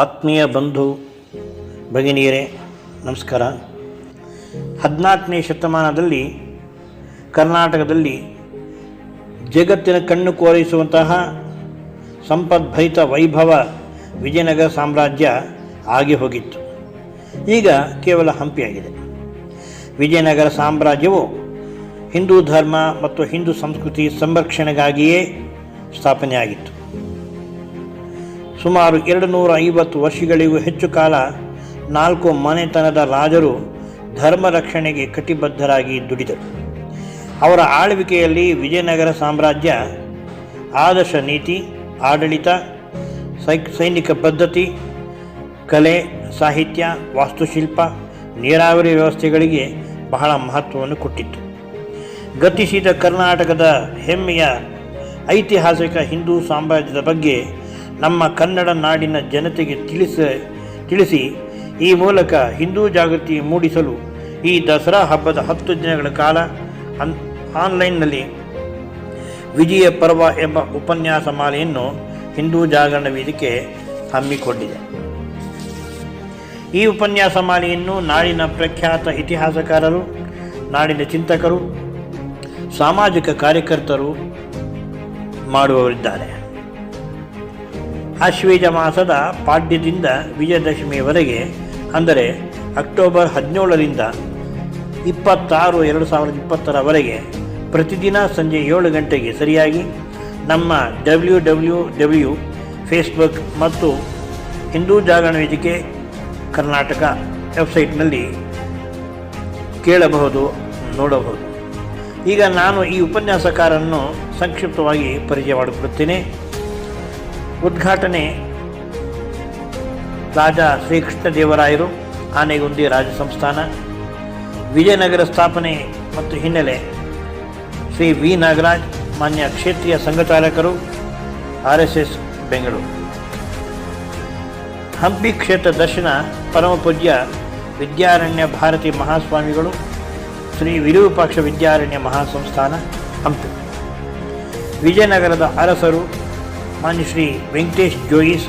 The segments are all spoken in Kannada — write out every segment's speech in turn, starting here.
ಆತ್ಮೀಯ ಬಂಧು ಭಗಿನಿಯರೇ ನಮಸ್ಕಾರ. 14ನೇ ಶತಮಾನದಲ್ಲಿ ಕರ್ನಾಟಕದಲ್ಲಿ ಜಗತ್ತಿನ ಕಣ್ಣು ಕೋರೈಸುವಂತಹ ಸಂಪದ್ಭರಿತ ವೈಭವ ವಿಜಯನಗರ ಸಾಮ್ರಾಜ್ಯ ಆಗಿ ಹೋಗಿತ್ತು. ಈಗ ಕೇವಲ ಹಂಪಿಯಾಗಿದೆ. ವಿಜಯನಗರ ಸಾಮ್ರಾಜ್ಯವು ಹಿಂದೂ ಧರ್ಮ ಮತ್ತು ಹಿಂದೂ ಸಂಸ್ಕೃತಿ ಸಂರಕ್ಷಣೆಗಾಗಿಯೇ ಸ್ಥಾಪನೆಯಾಗಿತ್ತು. ಸುಮಾರು 250 ವರ್ಷಗಳಿಗೂ ಹೆಚ್ಚು ಕಾಲ 4 ಮನೆತನದ ರಾಜರು ಧರ್ಮ ರಕ್ಷಣೆಗೆ ಕಟಿಬದ್ಧರಾಗಿ ದುಡಿದರು. ಅವರ ಆಳ್ವಿಕೆಯಲ್ಲಿ ವಿಜಯನಗರ ಸಾಮ್ರಾಜ್ಯ ಆದರ್ಶ ನೀತಿ, ಆಡಳಿತ, ಸೈನಿಕ ಪದ್ಧತಿ, ಕಲೆ, ಸಾಹಿತ್ಯ, ವಾಸ್ತುಶಿಲ್ಪ, ನೀರಾವರಿ ವ್ಯವಸ್ಥೆಗಳಿಗೆ ಬಹಳ ಮಹತ್ವವನ್ನು ಕೊಟ್ಟಿತ್ತು. ಗತಿಸಿದ ಕರ್ನಾಟಕದ ಹೆಮ್ಮೆಯ ಐತಿಹಾಸಿಕ ಹಿಂದೂ ಸಾಮ್ರಾಜ್ಯದ ಬಗ್ಗೆ ನಮ್ಮ ಕನ್ನಡ ನಾಡಿನ ಜನತೆಗೆ ತಿಳಿಸಿ ಈ ಮೂಲಕ ಹಿಂದೂ ಜಾಗೃತಿ ಮೂಡಿಸಲು ಈ ದಸರಾ ಹಬ್ಬದ 10 ದಿನಗಳ ಕಾಲ ಆನ್ಲೈನ್ನಲ್ಲಿ ವಿಜಯ ಪರ್ವ ಎಂಬ ಉಪನ್ಯಾಸ ಮಾಲೆಯನ್ನು ಹಿಂದೂ ಜಾಗರಣ ವೇದಿಕೆ ಹಮ್ಮಿಕೊಂಡಿದೆ. ಈ ಉಪನ್ಯಾಸ ಮಾಲೆಯನ್ನು ನಾಡಿನ ಪ್ರಖ್ಯಾತ ಇತಿಹಾಸಕಾರರು, ನಾಡಿನ ಚಿಂತಕರು, ಸಾಮಾಜಿಕ ಕಾರ್ಯಕರ್ತರು ಮಾಡುವವರಿದ್ದಾರೆ. ಆಶ್ವೇಜ ಮಾಸದ ಪಾಡ್ಯದಿಂದ ವಿಜಯದಶಮಿಯವರೆಗೆ, ಅಂದರೆ ಅಕ್ಟೋಬರ್ 17ರಿಂದ 26/2020 ಪ್ರತಿದಿನ ಸಂಜೆ 7 ಗಂಟೆಗೆ ಸರಿಯಾಗಿ ನಮ್ಮ www ಫೇಸ್ಬುಕ್ ಮತ್ತು ಹಿಂದೂ ಜಾಗರಣ ವೇದಿಕೆ ಕರ್ನಾಟಕ ವೆಬ್ಸೈಟ್ನಲ್ಲಿ ಕೇಳಬಹುದು, ನೋಡಬಹುದು. ಈಗ ನಾನು ಈ ಉಪನ್ಯಾಸಕಾರನ್ನು ಸಂಕ್ಷಿಪ್ತವಾಗಿ ಪರಿಚಯ ಮಾಡಿಕೊಡುತ್ತೇನೆ. ಉದ್ಘಾಟನೆ ರಾಜ ಶ್ರೀಕೃಷ್ಣದೇವರಾಯರು, ಆನೆಗುಂದಿ ರಾಜ ಸಂಸ್ಥಾನ. ವಿಜಯನಗರ ಸ್ಥಾಪನೆ ಮತ್ತು ಹಿನ್ನೆಲೆ ಶ್ರೀ ವಿ ನಾಗರಾಜ್, ಮಾನ್ಯ ಕ್ಷೇತ್ರೀಯ ಸಂಘಚಾಲಕರು, RSS ಬೆಂಗಳೂರು. ಹಂಪಿ ಕ್ಷೇತ್ರ ದರ್ಶನ ಪರಮ ಪೂಜ್ಯ ವಿದ್ಯಾರಣ್ಯ ಭಾರತಿ ಮಹಾಸ್ವಾಮಿಗಳು, ಶ್ರೀ ವಿರೂಪಾಕ್ಷ ವಿದ್ಯಾರಣ್ಯ ಮಹಾಸಂಸ್ಥಾನ ಹಂಪಿ. ವಿಜಯನಗರದ ಅರಸರು ಮಾನ್ಯ ಶ್ರೀ ವೆಂಕಟೇಶ್ ಜೋಯಿಸ್,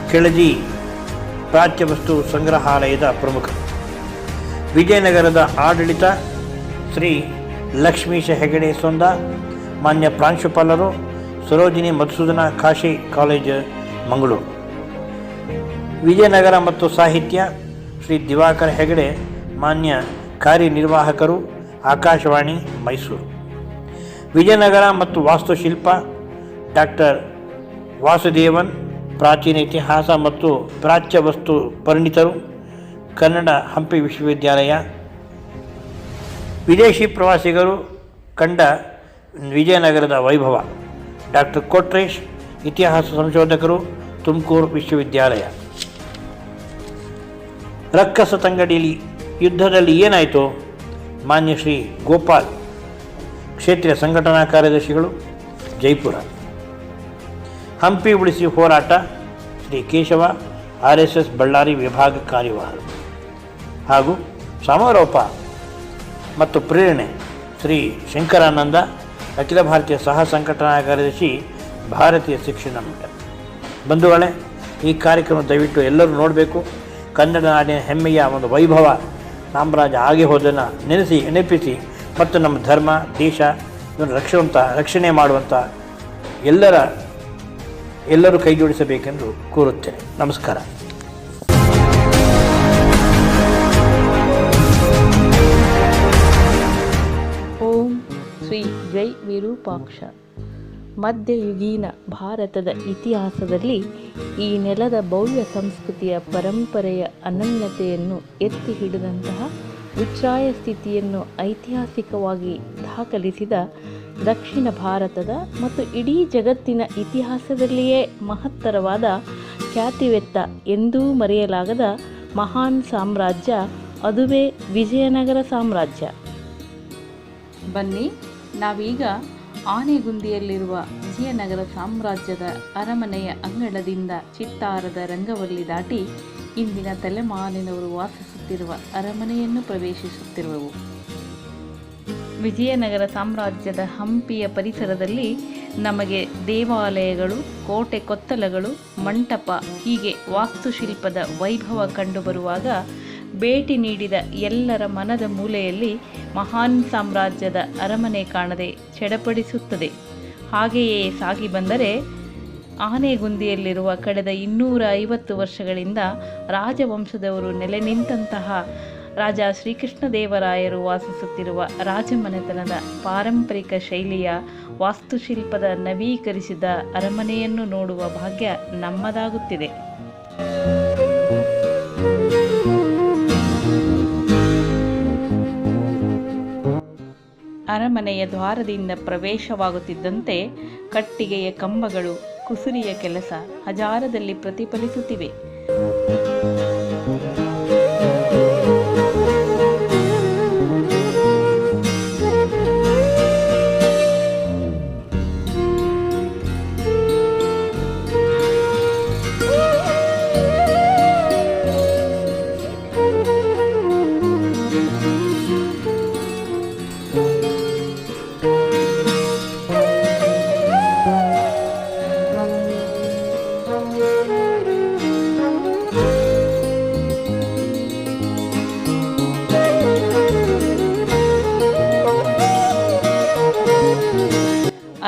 ಕೆಳದಿ ಪ್ರಾಚ್ಯವಸ್ತು ಸಂಗ್ರಹಾಲಯದ ಪ್ರಮುಖರು. ವಿಜಯನಗರದ ಆಡಳಿತ ಶ್ರೀ ಲಕ್ಷ್ಮೀಶ ಹೆಗಡೆ ಸೊಂದ, ಮಾನ್ಯ ಪ್ರಾಂಶುಪಾಲರು, ಸರೋಜಿನಿ ಮಧುಸೂದನ ಕಾಶಿ ಕಾಲೇಜ್ ಮಂಗಳೂರು. ವಿಜಯನಗರ ಮತ್ತು ಸಾಹಿತ್ಯ ಶ್ರೀ ದಿವಾಕರ ಹೆಗಡೆ, ಮಾನ್ಯ ಕಾರ್ಯನಿರ್ವಾಹಕರು, ಆಕಾಶವಾಣಿ ಮೈಸೂರು. ವಿಜಯನಗರ ಮತ್ತು ವಾಸ್ತುಶಿಲ್ಪ ಡಾಕ್ಟರ್ ವಾಸುದೇವನ್, ಪ್ರಾಚೀನ ಇತಿಹಾಸ ಮತ್ತು ಪ್ರಾಚ್ಯವಸ್ತು ಪರಿಣಿತರು, ಕನ್ನಡ ಹಂಪಿ ವಿಶ್ವವಿದ್ಯಾಲಯ. ವಿದೇಶಿ ಪ್ರವಾಸಿಗರು ಕಂಡ ವಿಜಯನಗರದ ವೈಭವ ಡಾಕ್ಟರ್ ಕೊಟ್ರೇಶ್, ಇತಿಹಾಸ ಸಂಶೋಧಕರು, ತುಮಕೂರು ವಿಶ್ವವಿದ್ಯಾಲಯ. ರಕ್ಕಸ ತಂಗಡಿಯಲ್ಲಿ ಯುದ್ಧದಲ್ಲಿ ಏನಾಯಿತು, ಮಾನ್ಯ ಶ್ರೀ ಗೋಪಾಲ್, ಕ್ಷೇತ್ರೀಯ ಸಂಘಟನಾ ಕಾರ್ಯದರ್ಶಿಗಳು, ಜೈಪುರ. ಹಂಪಿ ಉಳಿಸಿ ಹೋರಾಟ ಶ್ರೀ ಕೇಶವ, RSS ಬಳ್ಳಾರಿ ವಿಭಾಗ ಕಾರ್ಯವಾಹರು. ಹಾಗೂ ಸಮಾರೋಪ ಮತ್ತು ಪ್ರೇರಣೆ ಶ್ರೀ ಶಂಕರಾನಂದ, ಅಖಿಲ ಭಾರತೀಯ ಸಹ ಸಂಘಟನಾ ಕಾರ್ಯದರ್ಶಿ, ಭಾರತೀಯ ಶಿಕ್ಷಣ ಮಂಡಳಿ. ಬಂಧುಗಳೇ, ಈ ಕಾರ್ಯಕ್ರಮ ದಯವಿಟ್ಟು ಎಲ್ಲರೂ ನೋಡಬೇಕು. ಕನ್ನಡ ನಾಡಿನ ಹೆಮ್ಮೆಯ ಒಂದು ವೈಭವ ಸಾಮ್ರಾಜ್ಯ ಆಗಿ ಹೋದನ್ನು ನೆನಪಿಸಿ ಮತ್ತು ನಮ್ಮ ಧರ್ಮ, ದೇಶ ಇದನ್ನು ರಕ್ಷಣೆ ಮಾಡುವಂಥ ಎಲ್ಲರೂ ಕೈ ಜೋಡಿಸಬೇಕೆಂದು ಕೋರುತ್ತೇನೆ. ನಮಸ್ಕಾರ. ಓಂ ಶ್ರೀ ಜೈ ವಿರೂಪಾಕ್ಷ. ಮಧ್ಯಯುಗೀನ ಭಾರತದ ಇತಿಹಾಸದಲ್ಲಿ ಈ ನೆಲದ ಭವ್ಯ ಸಂಸ್ಕೃತಿಯ ಪರಂಪರೆಯ ಅನನ್ಯತೆಯನ್ನು ಎತ್ತಿ ಹಿಡಿದಂತಹ ಉಚ್ಛ್ರಾಯ ಸ್ಥಿತಿಯನ್ನು ಐತಿಹಾಸಿಕವಾಗಿ ದಾಖಲಿಸಿದ ದಕ್ಷಿಣ ಭಾರತದ ಮತ್ತು ಇಡೀ ಜಗತ್ತಿನ ಇತಿಹಾಸದಲ್ಲಿಯೇ ಮಹತ್ತರವಾದ ಖ್ಯಾತಿವೆತ್ತ ಎಂದೂ ಮರೆಯಲಾಗದ ಮಹಾನ್ ಸಾಮ್ರಾಜ್ಯ, ಅದುವೇ ವಿಜಯನಗರ ಸಾಮ್ರಾಜ್ಯ. ಬನ್ನಿ, ನಾವೀಗ ಆನೆಗುಂದಿಯಲ್ಲಿರುವ ವಿಜಯನಗರ ಸಾಮ್ರಾಜ್ಯದ ಅರಮನೆಯ ಅಂಗಳದಿಂದ ಚಿತ್ತಾರದ ರಂಗವಲ್ಲಿ ದಾಟಿ ಇಂದಿನ ತಲೆಮಾರಿನವರು ವಾಸಿಸುತ್ತಿರುವ ಅರಮನೆಯನ್ನು ಪ್ರವೇಶಿಸುತ್ತಿರುವೆವು. ವಿಜಯನಗರ ಸಾಮ್ರಾಜ್ಯದ ಹಂಪಿಯ ಪರಿಸರದಲ್ಲಿ ನಮಗೆ ದೇವಾಲಯಗಳು, ಕೋಟೆ ಕೊತ್ತಲಗಳು, ಮಂಟಪ ಹೀಗೆ ವಾಸ್ತುಶಿಲ್ಪದ ವೈಭವ ಕಂಡುಬರುವಾಗ ಭೇಟಿ ನೀಡಿದ ಎಲ್ಲರ ಮನದ ಮೂಲೆಯಲ್ಲಿ ಮಹಾನ್ ಸಾಮ್ರಾಜ್ಯದ ಅರಮನೆ ಕಾಣದೆ ಚಡಪಡಿಸುತ್ತದೆ. ಹಾಗೆಯೇ ಸಾಗಿ ಬಂದರೆ ಆನೆಗುಂದಿಯಲ್ಲಿರುವ ಕಳೆದ 250 ವರ್ಷಗಳಿಂದ ರಾಜವಂಶದವರು ನೆಲೆ ನಿಂತಹ ರಾಜ ಶ್ರೀಕೃಷ್ಣದೇವರಾಯರು ವಾಸಿಸುತ್ತಿರುವ ರಾಜಮನೆತನದ ಪಾರಂಪರಿಕ ಶೈಲಿಯ ವಾಸ್ತುಶಿಲ್ಪದ ನವೀಕರಿಸಿದ ಅರಮನೆಯನ್ನು ನೋಡುವ ಭಾಗ್ಯ ನಮ್ಮದಾಗುತ್ತಿದೆ. ಅರಮನೆಯ ದ್ವಾರದಿಂದ ಪ್ರವೇಶವಾಗುತ್ತಿದ್ದಂತೆ ಕಟ್ಟಿಗೆಯ ಕಂಬಗಳು, ಕುಸುರಿಯ ಕೆಲಸ ಹಜಾರದಲ್ಲಿ ಪ್ರತಿಫಲಿಸುತ್ತಿವೆ.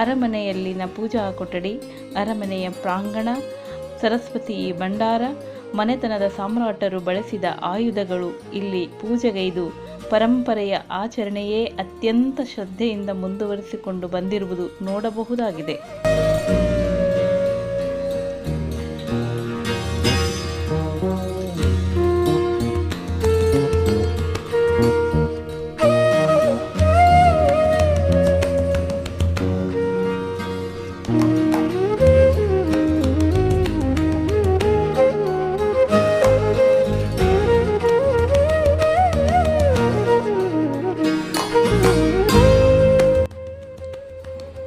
ಅರಮನೆಯಲ್ಲಿನ ಪೂಜಾ ಕೊಠಡಿ, ಅರಮನೆಯ ಪ್ರಾಂಗಣ, ಸರಸ್ವತಿ ಭಂಡಾರ, ಮನೆತನದ ಸಾಮ್ರಾಟರು ಬಳಸಿದ ಆಯುಧಗಳು ಇಲ್ಲಿ ಪೂಜೆಗೈದು ಪರಂಪರೆಯ ಆಚರಣೆಯೇ ಅತ್ಯಂತ ಶ್ರದ್ಧೆಯಿಂದ ಮುಂದುವರಿಸಿಕೊಂಡು ಬಂದಿರುವುದು ನೋಡಬಹುದಾಗಿದೆ.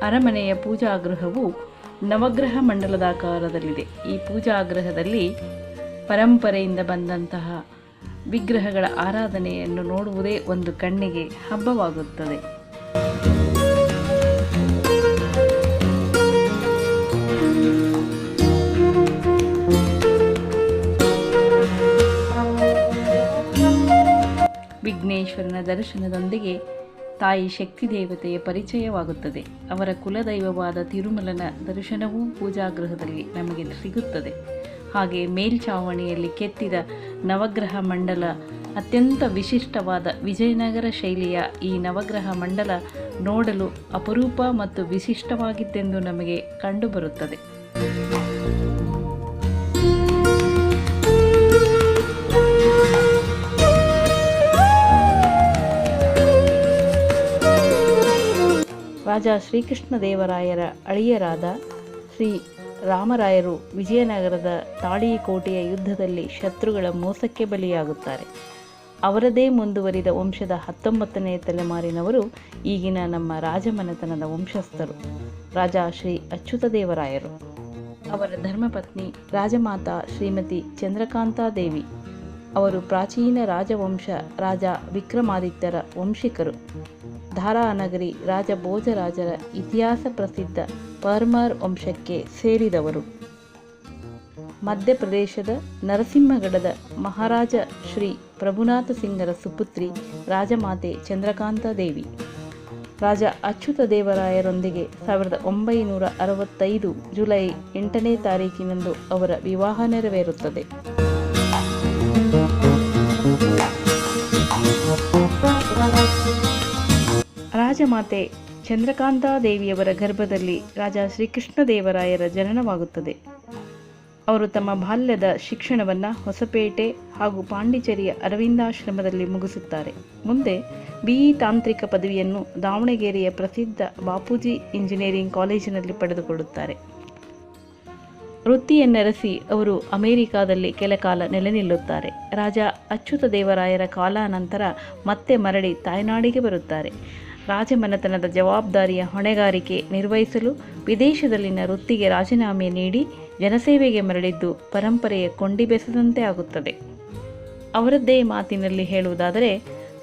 ಅರಮನೆಯ ಪೂಜಾಗೃಹವು ನವಗ್ರಹ ಮಂಡಲದಾಕಾರದಲ್ಲಿದೆ. ಈ ಪೂಜಾಗೃಹದಲ್ಲಿ ಪರಂಪರೆಯಿಂದ ಬಂದಂತಹ ವಿಗ್ರಹಗಳ ಆರಾಧನೆಯನ್ನು ನೋಡುವುದೇ ಒಂದು ಕಣ್ಣಿಗೆ ಹಬ್ಬವಾಗುತ್ತದೆ. ವಿಘ್ನೇಶ್ವರನ ದರ್ಶನದೊಂದಿಗೆ ತಾಯಿ ಶಕ್ತಿ ದೇವತೆಯ ಪರಿಚಯವಾಗುತ್ತದೆ. ಅವರ ಕುಲದೈವವಾದ ತಿರುಮಲನ ದರ್ಶನವೂ ಪೂಜಾಗೃಹದಲ್ಲಿ ನಮಗೆ ಸಿಗುತ್ತದೆ. ಹಾಗೆ ಮೇಲ್ಛಾವಣಿಯಲ್ಲಿ ಕೆತ್ತಿದ ನವಗ್ರಹ ಮಂಡಲ ಅತ್ಯಂತ ವಿಶಿಷ್ಟವಾದ ವಿಜಯನಗರ ಶೈಲಿಯ ಈ ನವಗ್ರಹ ಮಂಡಲ ನೋಡಲು ಅಪರೂಪ ಮತ್ತು ವಿಶಿಷ್ಟವಾಗಿತ್ತೆಂದು ನಮಗೆ ಕಂಡುಬರುತ್ತದೆ. ರಾಜ ಶ್ರೀಕೃಷ್ಣದೇವರಾಯರ ಅಳಿಯರಾದ ಶ್ರೀ ರಾಮರಾಯರು ವಿಜಯನಗರದ ತಾಳಿಕೋಟೆಯ ಯುದ್ಧದಲ್ಲಿ ಶತ್ರುಗಳ ಮೋಸಕ್ಕೆ ಬಲಿಯಾಗುತ್ತಾರೆ. ಅವರದೇ ಮುಂದುವರಿದ ವಂಶದ 19ನೇ ತಲೆಮಾರಿನವರು ಈಗಿನ ನಮ್ಮ ರಾಜಮನೆತನದ ವಂಶಸ್ಥರು ರಾಜ ಶ್ರೀ ಅಚ್ಯುತದೇವರಾಯರು. ಅವರ ಧರ್ಮಪತ್ನಿ ರಾಜಮಾತಾ ಶ್ರೀಮತಿ ಚಂದ್ರಕಾಂತಾದೇವಿ. ಅವರು ಪ್ರಾಚೀನ ರಾಜವಂಶ ರಾಜ ವಿಕ್ರಮಾದಿತ್ಯರ ವಂಶಿಕರು. ಧಾರಾನಗರಿ ರಾಜ ಭೋಜರಾಜರ ಇತಿಹಾಸ ಪ್ರಸಿದ್ಧ ಪರ್ಮಾರ್ ವಂಶಕ್ಕೆ ಸೇರಿದವರು. ಮಧ್ಯಪ್ರದೇಶದ ನರಸಿಂಹಗಡದ ಮಹಾರಾಜ ಶ್ರೀ ಪ್ರಭುನಾಥ ಸಿಂಗರ ಸುಪುತ್ರಿ ರಾಜಮಾತೆ ಚಂದ್ರಕಾಂತಾದೇವಿ. ರಾಜ ಅಚ್ಯುತದೇವರಾಯರೊಂದಿಗೆ 1965 ಜುಲೈ 8ನೇ ತಾರೀಕಿನಂದು ಅವರ ವಿವಾಹ ನೆರವೇರುತ್ತದೆ. ರಾಜಮಾತೆ ಚಂದ್ರಕಾಂತಾದೇವಿಯವರ ಗರ್ಭದಲ್ಲಿ ರಾಜ ಶ್ರೀಕೃಷ್ಣದೇವರಾಯರ ಜನನವಾಗುತ್ತದೆ. ಅವರು ತಮ್ಮ ಬಾಲ್ಯದ ಶಿಕ್ಷಣವನ್ನು ಹೊಸಪೇಟೆ ಹಾಗೂ ಪಾಂಡಿಚೇರಿಯ ಅರವಿಂದಾಶ್ರಮದಲ್ಲಿ ಮುಗಿಸುತ್ತಾರೆ. ಮುಂದೆ BE ತಾಂತ್ರಿಕ ಪದವಿಯನ್ನು ದಾವಣಗೆರೆಯ ಪ್ರಸಿದ್ಧ ಬಾಪೂಜಿ ಇಂಜಿನಿಯರಿಂಗ್ ಕಾಲೇಜಿನಲ್ಲಿ ಪಡೆದುಕೊಳ್ಳುತ್ತಾರೆ. ವೃತ್ತಿಯನ್ನರಸಿ ಅವರು ಅಮೆರಿಕಾದಲ್ಲಿ ಕೆಲಕಾಲ ನೆಲೆ ನಿಲ್ಲುತ್ತಾರೆ. ರಾಜ ಅಚ್ಯುತದೇವರಾಯರ ಕಾಲಾನಂತರ ಮತ್ತೆ ಮರಳಿ ತಾಯ್ನಾಡಿಗೆ ಬರುತ್ತಾರೆ. ರಾಜಮನೆತನದ ಜವಾಬ್ದಾರಿಯ ಹೊಣೆಗಾರಿಕೆ ನಿರ್ವಹಿಸಲು ವಿದೇಶದಲ್ಲಿನ ವೃತ್ತಿಗೆ ರಾಜೀನಾಮೆ ನೀಡಿ ಜನಸೇವೆಗೆ ಮರಳಿದ್ದು ಪರಂಪರೆಯ ಕೊಂಡಿ ಬೆಸೆದಂತೆ ಆಗುತ್ತದೆ. ಅವರದ್ದೇ ಮಾತಿನಲ್ಲಿ ಹೇಳುವುದಾದರೆ,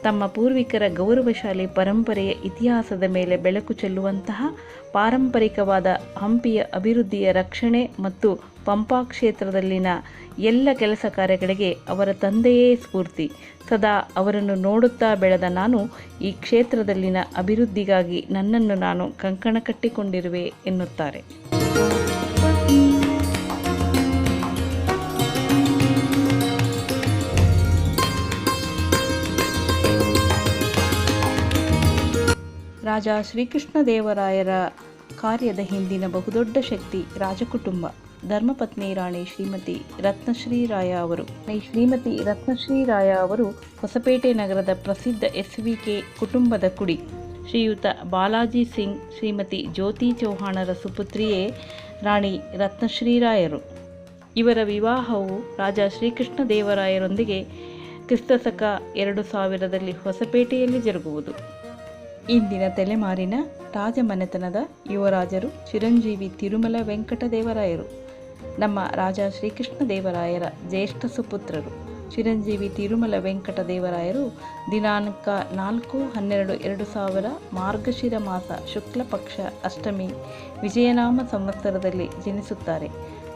ತಮ್ಮ ಪೂರ್ವಿಕರ ಗೌರವಶಾಲಿ ಪರಂಪರೆಯ ಇತಿಹಾಸದ ಮೇಲೆ ಬೆಳಕು ಚೆಲ್ಲುವಂತಹ ಪಾರಂಪರಿಕವಾದ ಹಂಪಿಯ ಅಭಿವೃದ್ಧಿಯ ರಕ್ಷಣೆ ಮತ್ತು ಪಂಪಾ ಕ್ಷೇತ್ರದಲ್ಲಿನ ಎಲ್ಲ ಕೆಲಸ ಕಾರ್ಯಗಳಿಗೆ ಅವರ ತಂದೆಯೇ ಸ್ಫೂರ್ತಿ. ಸದಾ ಅವರನ್ನು ನೋಡುತ್ತಾ ಬೆಳೆದ ನಾನು ಈ ಕ್ಷೇತ್ರದಲ್ಲಿನ ಅಭಿವೃದ್ಧಿಗಾಗಿ ನನ್ನನ್ನು ನಾನು ಕಂಕಣ ಕಟ್ಟಿಕೊಂಡಿರುವೆ ಎನ್ನುತ್ತಾರೆ. ರಾಜ ಶ್ರೀಕೃಷ್ಣದೇವರಾಯರ ಕಾರ್ಯದ ಹಿಂದಿನ ಬಹುದೊಡ್ಡ ಶಕ್ತಿ ರಾಜಕುಟುಂಬ. ಧರ್ಮಪತ್ನಿ ರಾಣಿ ಶ್ರೀಮತಿ ರತ್ನಶ್ರೀ ರಾಯ ಅವರು. ಶ್ರೀಮತಿ ರತ್ನಶ್ರೀ ರಾಯ ಅವರು ಹೊಸಪೇಟೆ ನಗರದ ಪ್ರಸಿದ್ಧ SVK ಕುಟುಂಬದ ಕುಡಿ. ಶ್ರೀಯುತ ಬಾಲಾಜಿ ಸಿಂಗ್ ಶ್ರೀಮತಿ ಜ್ಯೋತಿ ಚೌಹಾಣರ ಸುಪುತ್ರಿಯೇ ರಾಣಿ ರತ್ನಶ್ರೀ ರಾಯರು. ಇವರ ವಿವಾಹವು ರಾಜ ಶ್ರೀಕೃಷ್ಣದೇವರಾಯರೊಂದಿಗೆ ಕ್ರಿಸ್ತಶಕ 2000ರಲ್ಲಿ ಹೊಸಪೇಟೆಯಲ್ಲಿ ಜರುಗುವುದು. ಇಂದಿನ ತಲೆಮಾರಿನ ರಾಜಮನೆತನದ ಯುವರಾಜರು ಚಿರಂಜೀವಿ ತಿರುಮಲ ವೆಂಕಟದೇವರಾಯರು. ನಮ್ಮ ರಾಜ ಶ್ರೀಕೃಷ್ಣದೇವರಾಯರ ಜ್ಯೇಷ್ಠ ಸುಪುತ್ರರು. ಚಿರಂಜೀವಿ ತಿರುಮಲ ವೆಂಕಟದೇವರಾಯರು ದಿನಾಂಕ 4/12/2000 ಮಾರ್ಗಶಿರ ಮಾಸ ಶುಕ್ಲ ಪಕ್ಷ ಅಷ್ಟಮಿ ವಿಜಯನಾಮ ಸಂವತ್ಸರದಲ್ಲಿ ಜನಿಸುತ್ತಾರೆ.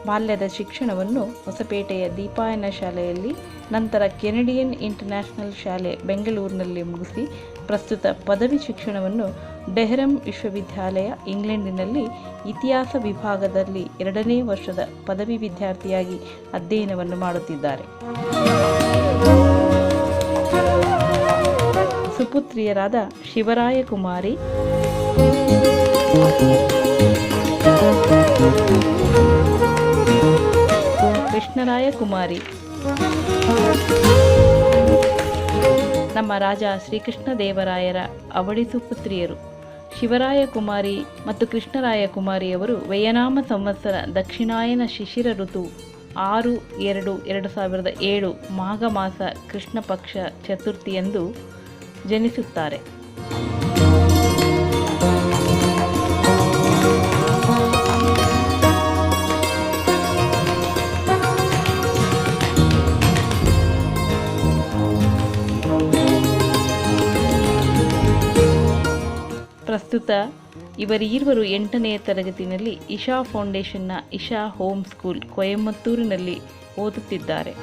ಬಾಲ್ಯದ ಶಿಕ್ಷಣವನ್ನು ಹೊಸಪೇಟೆಯ ದೀಪಾಯನ ಶಾಲೆಯಲ್ಲಿ, ನಂತರ ಕೆನಡಿಯನ್ ಇಂಟರ್ನ್ಯಾಷನಲ್ ಶಾಲೆ ಬೆಂಗಳೂರಿನಲ್ಲಿ ಮುಗಿಸಿ ಪ್ರಸ್ತುತ ಪದವಿ ಶಿಕ್ಷಣವನ್ನು ಡೆಹ್ರಮ್ ವಿಶ್ವವಿದ್ಯಾಲಯ ಇಂಗ್ಲೆಂಡಿನಲ್ಲಿ ಇತಿಹಾಸ ವಿಭಾಗದಲ್ಲಿ 2ನೇ ವರ್ಷದ ಪದವಿ ವಿದ್ಯಾರ್ಥಿಯಾಗಿ ಅಧ್ಯಯನವನ್ನು ಮಾಡುತ್ತಿದ್ದಾರೆ. ಸುಪುತ್ರಿಯರಾದ ಶಿವರಾಯ ಕುಮಾರಿ, ಕೃಷ್ಣರಾಯ ಕುಮಾರಿ. ನಮ್ಮ ರಾಜ ಶ್ರೀಕೃಷ್ಣದೇವರಾಯರ ಅವಳಿ ಸುಪುತ್ರಿಯರು. ಶಿವರಾಯ ಕುಮಾರಿ ಮತ್ತು ಕೃಷ್ಣರಾಯ ಕುಮಾರಿಯವರು ವಯನಾಮ ಸಂವತ್ಸರ ದಕ್ಷಿಣಾಯನ ಶಿಶಿರ ಋತು 6/2/2007 ಮಾಘ ಮಾಸ ಕೃಷ್ಣ ಪಕ್ಷ ಚತುರ್ಥಿಯಂದು ಜನಿಸುತ್ತಾರೆ. ಪ್ರಸ್ತುತ ಇವರೀರ್ವರು 8ನೇ ತರಗತಿಯಲ್ಲಿ ಇಶಾ ಫೌಂಡೇಶನ್ನ ಇಶಾ ಹೋಮ್ ಸ್ಕೂಲ್ ಕೊಯಮತ್ತೂರಿನಲ್ಲಿ ಓದುತ್ತಿದ್ದಾರೆ.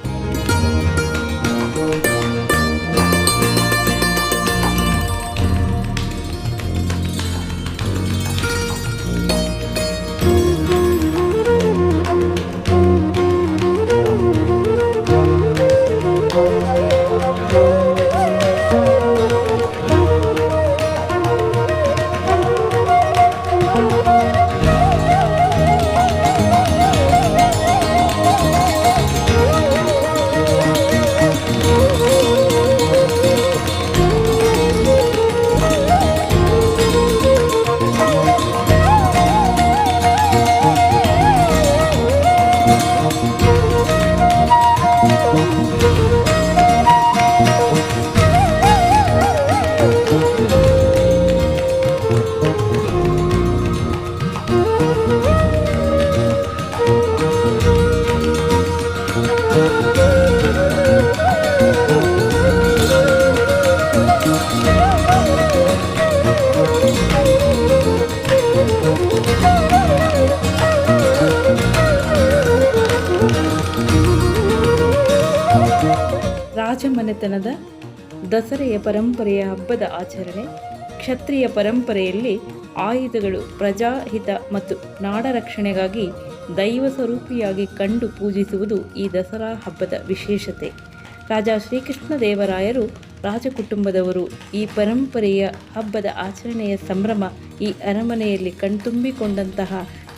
ರಾಜಮನೆತನದ ದಸರೆಯ ಪರಂಪರೆಯ ಹಬ್ಬದ ಆಚರಣೆ. ಕ್ಷತ್ರಿಯ ಪರಂಪರೆಯಲ್ಲಿ ಆಯುಧಗಳು ಪ್ರಜಾಹಿತ ಮತ್ತು ನಾಡ ರಕ್ಷಣೆಗಾಗಿ ದೈವ ಸ್ವರೂಪಿಯಾಗಿ ಕಂಡು ಪೂಜಿಸುವುದು ಈ ದಸರಾ ಹಬ್ಬದ ವಿಶೇಷತೆ. ರಾಜ ಶ್ರೀಕೃಷ್ಣದೇವರಾಯರು ರಾಜಕುಟುಂಬದವರು. ಈ ಪರಂಪರೆಯ ಹಬ್ಬದ ಆಚರಣೆಯ ಸಂಭ್ರಮ ಈ ಅರಮನೆಯಲ್ಲಿ ಕಣ್ತುಂಬಿಕೊಂಡಂತಹ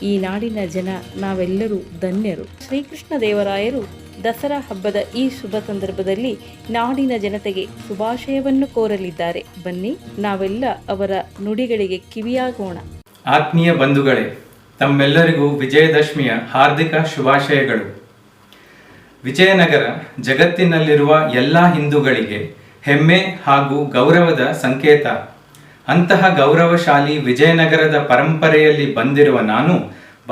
ಈ ನಾಡಿನ ಜನ ನಾವೆಲ್ಲರೂ ಧನ್ಯರು. ಶ್ರೀಕೃಷ್ಣದೇವರಾಯರು ದಸರಾ ಹಬ್ಬದ ಈ ಶುಭ ಸಂದರ್ಭದಲ್ಲಿ ನಾಡಿನ ಜನತೆಗೆ ಶುಭಾಶಯವನ್ನು ಕೋರಲಿದ್ದಾರೆ. ಬನ್ನಿ ನಾವೆಲ್ಲ ಅವರ ನುಡಿಗಳಿಗೆ ಕಿವಿಯಾಗೋಣ. ಆತ್ಮೀಯ ಬಂಧುಗಳೇ, ತಮ್ಮೆಲ್ಲರಿಗೂ ವಿಜಯದಶಮಿಯ ಹಾರ್ದಿಕ ಶುಭಾಶಯಗಳು. ವಿಜಯನಗರ ಜಗತ್ತಿನಲ್ಲಿರುವ ಎಲ್ಲ ಹಿಂದೂಗಳಿಗೆ ಹೆಮ್ಮೆ ಹಾಗೂ ಗೌರವದ ಸಂಕೇತ. ಅಂತಹ ಗೌರವಶಾಲಿ ವಿಜಯನಗರದ ಪರಂಪರೆಯಲ್ಲಿ ಬಂದಿರುವ ನಾನು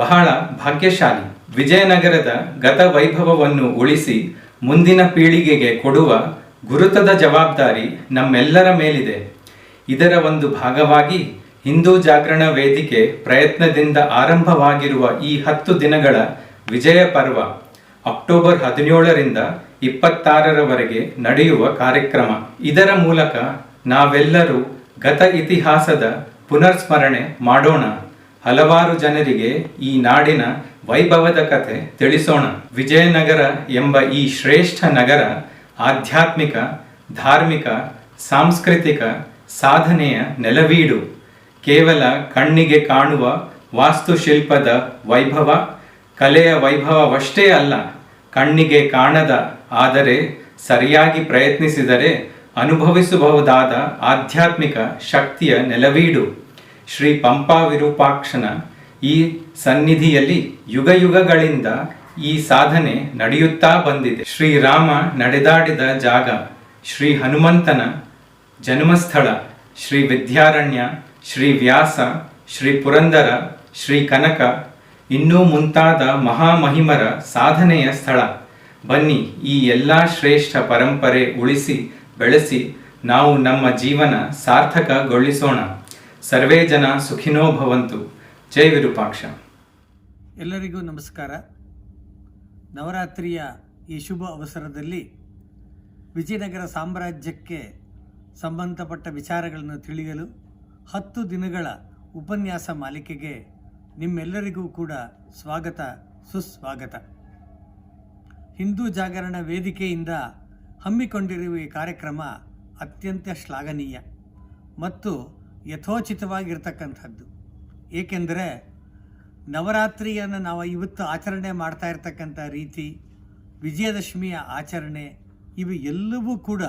ಬಹಳ ಭಾಗ್ಯಶಾಲಿ. ವಿಜಯನಗರದ ಗತ ವೈಭವವನ್ನು ಉಳಿಸಿ ಮುಂದಿನ ಪೀಳಿಗೆಗೆ ಕೊಡುವ ಗುರುತದ ಜವಾಬ್ದಾರಿ ನಮ್ಮೆಲ್ಲರ ಮೇಲಿದೆ. ಇದರ ಒಂದು ಭಾಗವಾಗಿ ಹಿಂದೂ ಜಾಗರಣ ವೇದಿಕೆ ಪ್ರಯತ್ನದಿಂದ ಆರಂಭವಾಗಿರುವ ಈ 10 ದಿನಗಳ ವಿಜಯ ಪರ್ವ ಅಕ್ಟೋಬರ್ 17ರಿಂದ 26ರವರೆಗೆ ನಡೆಯುವ ಕಾರ್ಯಕ್ರಮ. ಇದರ ಮೂಲಕ ನಾವೆಲ್ಲರೂ ಗತ ಇತಿಹಾಸದ ಪುನರ್ಸ್ಮರಣೆ ಮಾಡೋಣ. ಹಲವಾರು ಜನರಿಗೆ ಈ ನಾಡಿನ ವೈಭವದ ಕಥೆ ತಿಳಿಸೋಣ. ವಿಜಯನಗರ ಎಂಬ ಈ ಶ್ರೇಷ್ಠ ನಗರ ಆಧ್ಯಾತ್ಮಿಕ, ಧಾರ್ಮಿಕ, ಸಾಂಸ್ಕೃತಿಕ ಸಾಧನೆಯ ನೆಲವೀಡು. ಕೇವಲ ಕಣ್ಣಿಗೆ ಕಾಣುವ ವಾಸ್ತುಶಿಲ್ಪದ ವೈಭವ, ಕಲೆಯ ವೈಭವವಷ್ಟೇ ಅಲ್ಲ, ಕಣ್ಣಿಗೆ ಕಾಣದ ಆದರೆ ಸರಿಯಾಗಿ ಪ್ರಯತ್ನಿಸಿದರೆ ಅನುಭವಿಸಬಹುದಾದ ಆಧ್ಯಾತ್ಮಿಕ ಶಕ್ತಿಯ ನೆಲವೀಡು. ಶ್ರೀ ಪಂಪಾ ವಿರೂಪಾಕ್ಷನ ಈ ಸನ್ನಿಧಿಯಲ್ಲಿ ಯುಗಯುಗಗಳಿಂದ ಈ ಸಾಧನೆ ನಡೆಯುತ್ತಾ ಬಂದಿದೆ. ಶ್ರೀರಾಮ ನಡೆದಾಡಿದ ಜಾಗ, ಶ್ರೀ ಹನುಮಂತನ ಜನ್ಮಸ್ಥಳ, ಶ್ರೀ ವಿದ್ಯಾರಣ್ಯ, ಶ್ರೀ ವ್ಯಾಸ, ಶ್ರೀ ಪುರಂದರ, ಶ್ರೀ ಕನಕ, ಇನ್ನೂ ಮುಂತಾದ ಮಹಾಮಹಿಮರ ಸಾಧನೆಯ ಸ್ಥಳ. ಬನ್ನಿ, ಈ ಎಲ್ಲ ಶ್ರೇಷ್ಠ ಪರಂಪರೆ ಉಳಿಸಿ ಬೆಳೆಸಿ ನಾವು ನಮ್ಮ ಜೀವನ ಸಾರ್ಥಕಗೊಳಿಸೋಣ. ಸರ್ವೇ ಜನ ಸುಖಿನೋ ಭವಂತು. ಜೈ ವಿರೂಪಾಕ್ಷ. ಎಲ್ಲರಿಗೂ ನಮಸ್ಕಾರ. ನವರಾತ್ರಿಯ ಈ ಶುಭ ಅವಸರದಲ್ಲಿ ವಿಜಯನಗರ ಸಾಮ್ರಾಜ್ಯಕ್ಕೆ ಸಂಬಂಧಪಟ್ಟ ವಿಚಾರಗಳನ್ನು ತಿಳಿಯಲು 10 ದಿನಗಳ ಉಪನ್ಯಾಸ ಮಾಲಿಕೆಗೆ ನಿಮ್ಮೆಲ್ಲರಿಗೂ ಕೂಡ ಸ್ವಾಗತ, ಸುಸ್ವಾಗತ. ಹಿಂದೂ ಜಾಗರಣ ವೇದಿಕೆಯಿಂದ ಹಮ್ಮಿಕೊಂಡಿರುವ ಈ ಕಾರ್ಯಕ್ರಮ ಅತ್ಯಂತ ಶ್ಲಾಘನೀಯ ಮತ್ತು ಯಥೋಚಿತವಾಗಿರ್ತಕ್ಕಂಥದ್ದು. ಏಕೆಂದರೆ ನವರಾತ್ರಿಯನ್ನು ನಾವು ಇವತ್ತು ಆಚರಣೆ ಮಾಡ್ತಾ ಇರ್ತಕ್ಕಂಥ ರೀತಿ, ವಿಜಯದಶಮಿಯ ಆಚರಣೆ, ಇವು ಎಲ್ಲವೂ ಕೂಡ